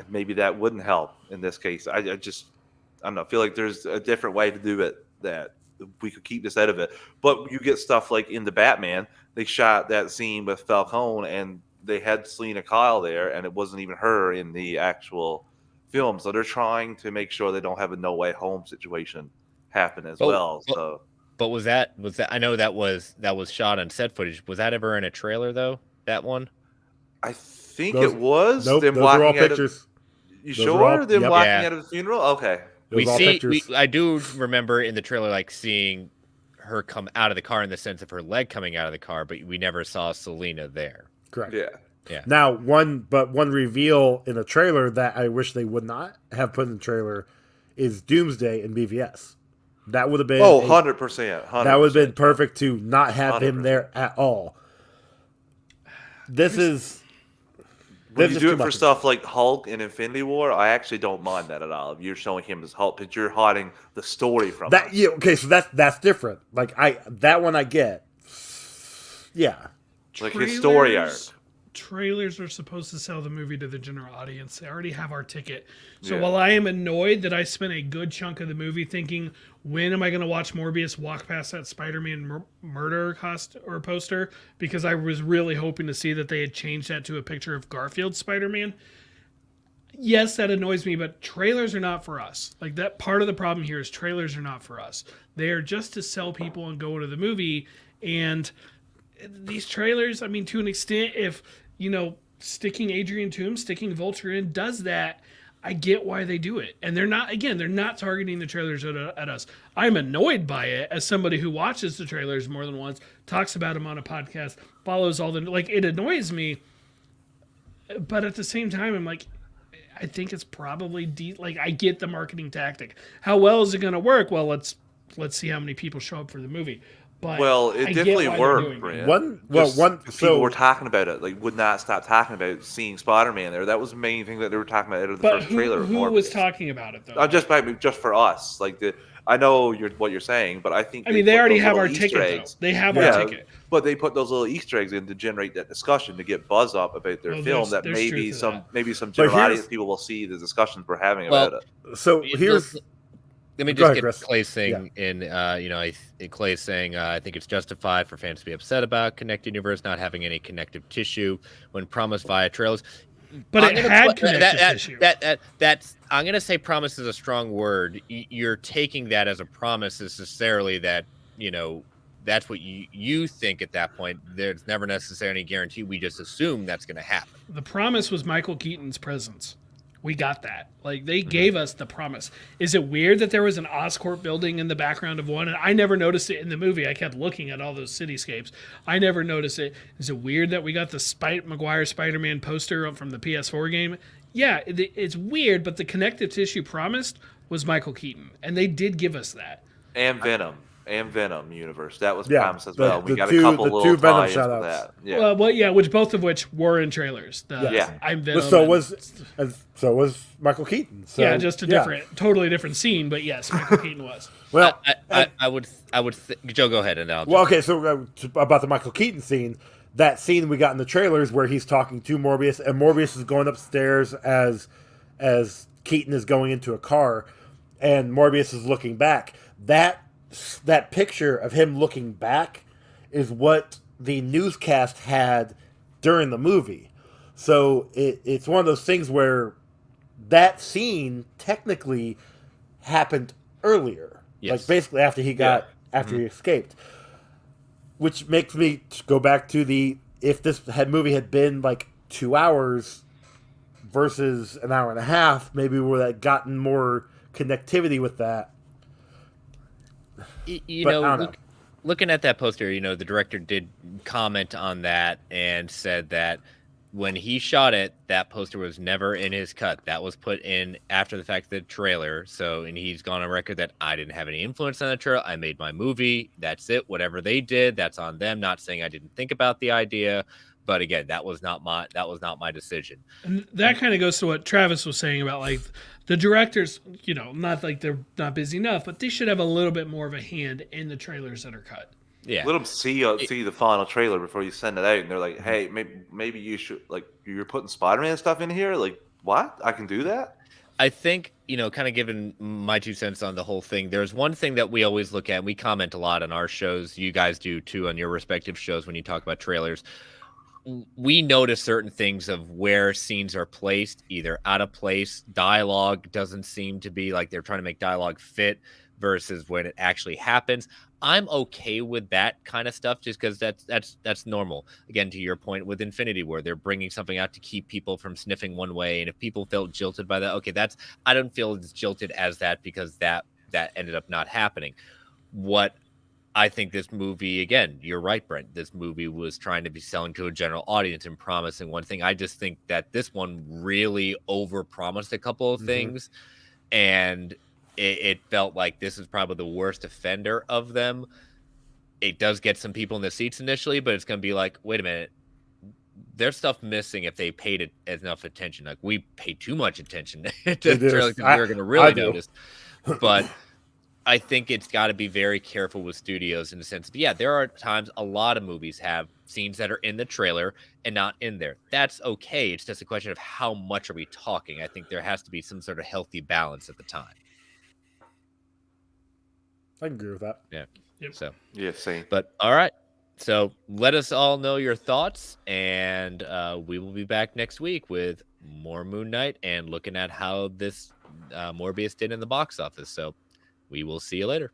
maybe that wouldn't help in this case. I don't know. I feel like there's a different way to do it that we could keep this out of it. But you get stuff like in the Batman, they shot that scene with Falcone and they had Selena Kyle there, and it wasn't even her in the actual film. So they're trying to make sure they don't have a No Way Home situation happen as well. So, but was that? I know that was shot on set footage. Was that ever in a trailer though? That one? I think it was. Nope, those are all pictures. You sure? Them walking out of the funeral? Okay. I do remember in the trailer like seeing her come out of the car in the sense of her leg coming out of the car, but we never saw Selena there. Correct. Yeah. Now, one reveal in a trailer that I wish they would not have put in the trailer is Doomsday in BVS. That would have been 100%. That would have been perfect to not have 100%. Him there at all. When you do it for stuff like Hulk and Infinity War, I actually don't mind that at all. If you're showing him as Hulk, but you're hiding the story from that. Us. Yeah, okay, so that's different. Like that one I get. Yeah, like his story arc. Trailers are supposed to sell the movie to the general audience. They already have our ticket. So while I am annoyed that I spent a good chunk of the movie thinking, when am I going to watch Morbius walk past that Spider-Man murder poster? Because I was really hoping to see that they had changed that to a picture of Garfield's Spider-Man. Yes, that annoys me, but trailers are not for us. Like, that part of the problem here is trailers are not for us. They are just to sell people and go to the movie. And these trailers, I mean, to an extent, if sticking Adrian Toomes, sticking Vulture in does that, I get why they do it. And they're not targeting the trailers at us. I'm annoyed by it as somebody who watches the trailers more than once, talks about them on a podcast, follows all the, like, it annoys me. But at the same time, I'm like, I think it's probably I get the marketing tactic. How well is it going to work? Well, let's see how many people show up for the movie. But it definitely worked, Brent. People were talking about it, like, would not stop talking about seeing Spider-Man there. That was the main thing that they were talking about out of the first trailer. Who was talking about it though? Just for us, I know what you're saying, but I think they already have our ticket. They have our ticket, but they put those little Easter eggs in to generate that discussion, to get buzz up about their film. That maybe some general audience people will see the discussions we're having about it. So here's. Let me just get Clay's thing in. Clay's saying, I think it's justified for fans to be upset about Connected Universe not having any connective tissue when promised via trailers. But it had connective tissue. That's. I'm going to say promise is a strong word. You're taking that as a promise necessarily that that's what you think at that point. There's never necessarily any guarantee. We just assume that's going to happen. The promise was Michael Keaton's presence. We got that. Like, they gave us the promise. Is it weird that there was an Oscorp building in the background of one? And I never noticed it in the movie. I kept looking at all those cityscapes. I never noticed it. Is it weird that we got the Maguire Spider-Man poster from the PS4 game? Yeah, it's weird, but the connective tissue promised was Michael Keaton. And they did give us that. And Venom universe. That was Yeah, promised as the- well. We the got two- a couple the little two Venom tie-ins with shout-outs. that. Yeah. Well, yeah, both of which were in trailers. Yeah. I'm Venom. So was Michael Keaton. So, yeah, just a totally different scene, but yes, Michael Keaton was. Well, I would Joe, go ahead and I'll. well, okay. So about the Michael Keaton scene, that scene we got in the trailers where he's talking to Morbius, and Morbius is going upstairs as Keaton is going into a car, and Morbius is looking back. That picture of him looking back is what the newscast had during the movie. So it's one of those things where that scene technically happened earlier. Yes. Like basically after he he escaped. Which makes me go back to if this movie had been like 2 hours versus an hour and a half, maybe we would have gotten more connectivity with that. Looking at that poster, the director did comment on that and said that when he shot it, that poster was never in his cut. That was put in after the fact of the trailer. So, and he's gone on record that I didn't have any influence on the trailer. I made my movie. That's it. Whatever they did, that's on them. Not saying I didn't think about the idea, but again, that was not my decision. And that kind of goes to what Travis was saying about like the directors, not like they're not busy enough, but they should have a little bit more of a hand in the trailers that are cut. Yeah. Let them see the final trailer before you send it out, and they're like, "Hey, maybe you should you're putting Spider-Man stuff in here. Like, what? I can do that." I think, kind of giving my 2 cents on the whole thing, there's one thing that we always look at, and we comment a lot on our shows. You guys do too on your respective shows when you talk about trailers. We notice certain things of where scenes are placed, either out of place, dialogue doesn't seem to be like they're trying to make dialogue fit versus when it actually happens. I'm okay with that kind of stuff just because that's normal. Again, to your point with Infinity War, they're bringing something out to keep people from sniffing one way, and if people felt jilted by that, okay, I don't feel as jilted as that because that ended up not happening. What I think this movie, again, you're right, Brent. This movie was trying to be selling to a general audience and promising one thing. I just think that this one really overpromised a couple of things, and it felt like this is probably the worst offender of them. It does get some people in the seats initially, but it's going to be like, wait a minute, there's stuff missing if they paid it enough attention. Like, we paid too much attention to the trailer because we were going to really notice. But I think it's got to be very careful with studios in the sense of, there are times a lot of movies have scenes that are in the trailer and not in there. That's okay. It's just a question of how much are we talking. I think there has to be some sort of healthy balance at the time. I can agree with that. Yeah. Yep. So, Yeah, same. but all right. So let us all know your thoughts, and we will be back next week with more Moon Knight and looking at how this Morbius did in the box office. So we will see you later.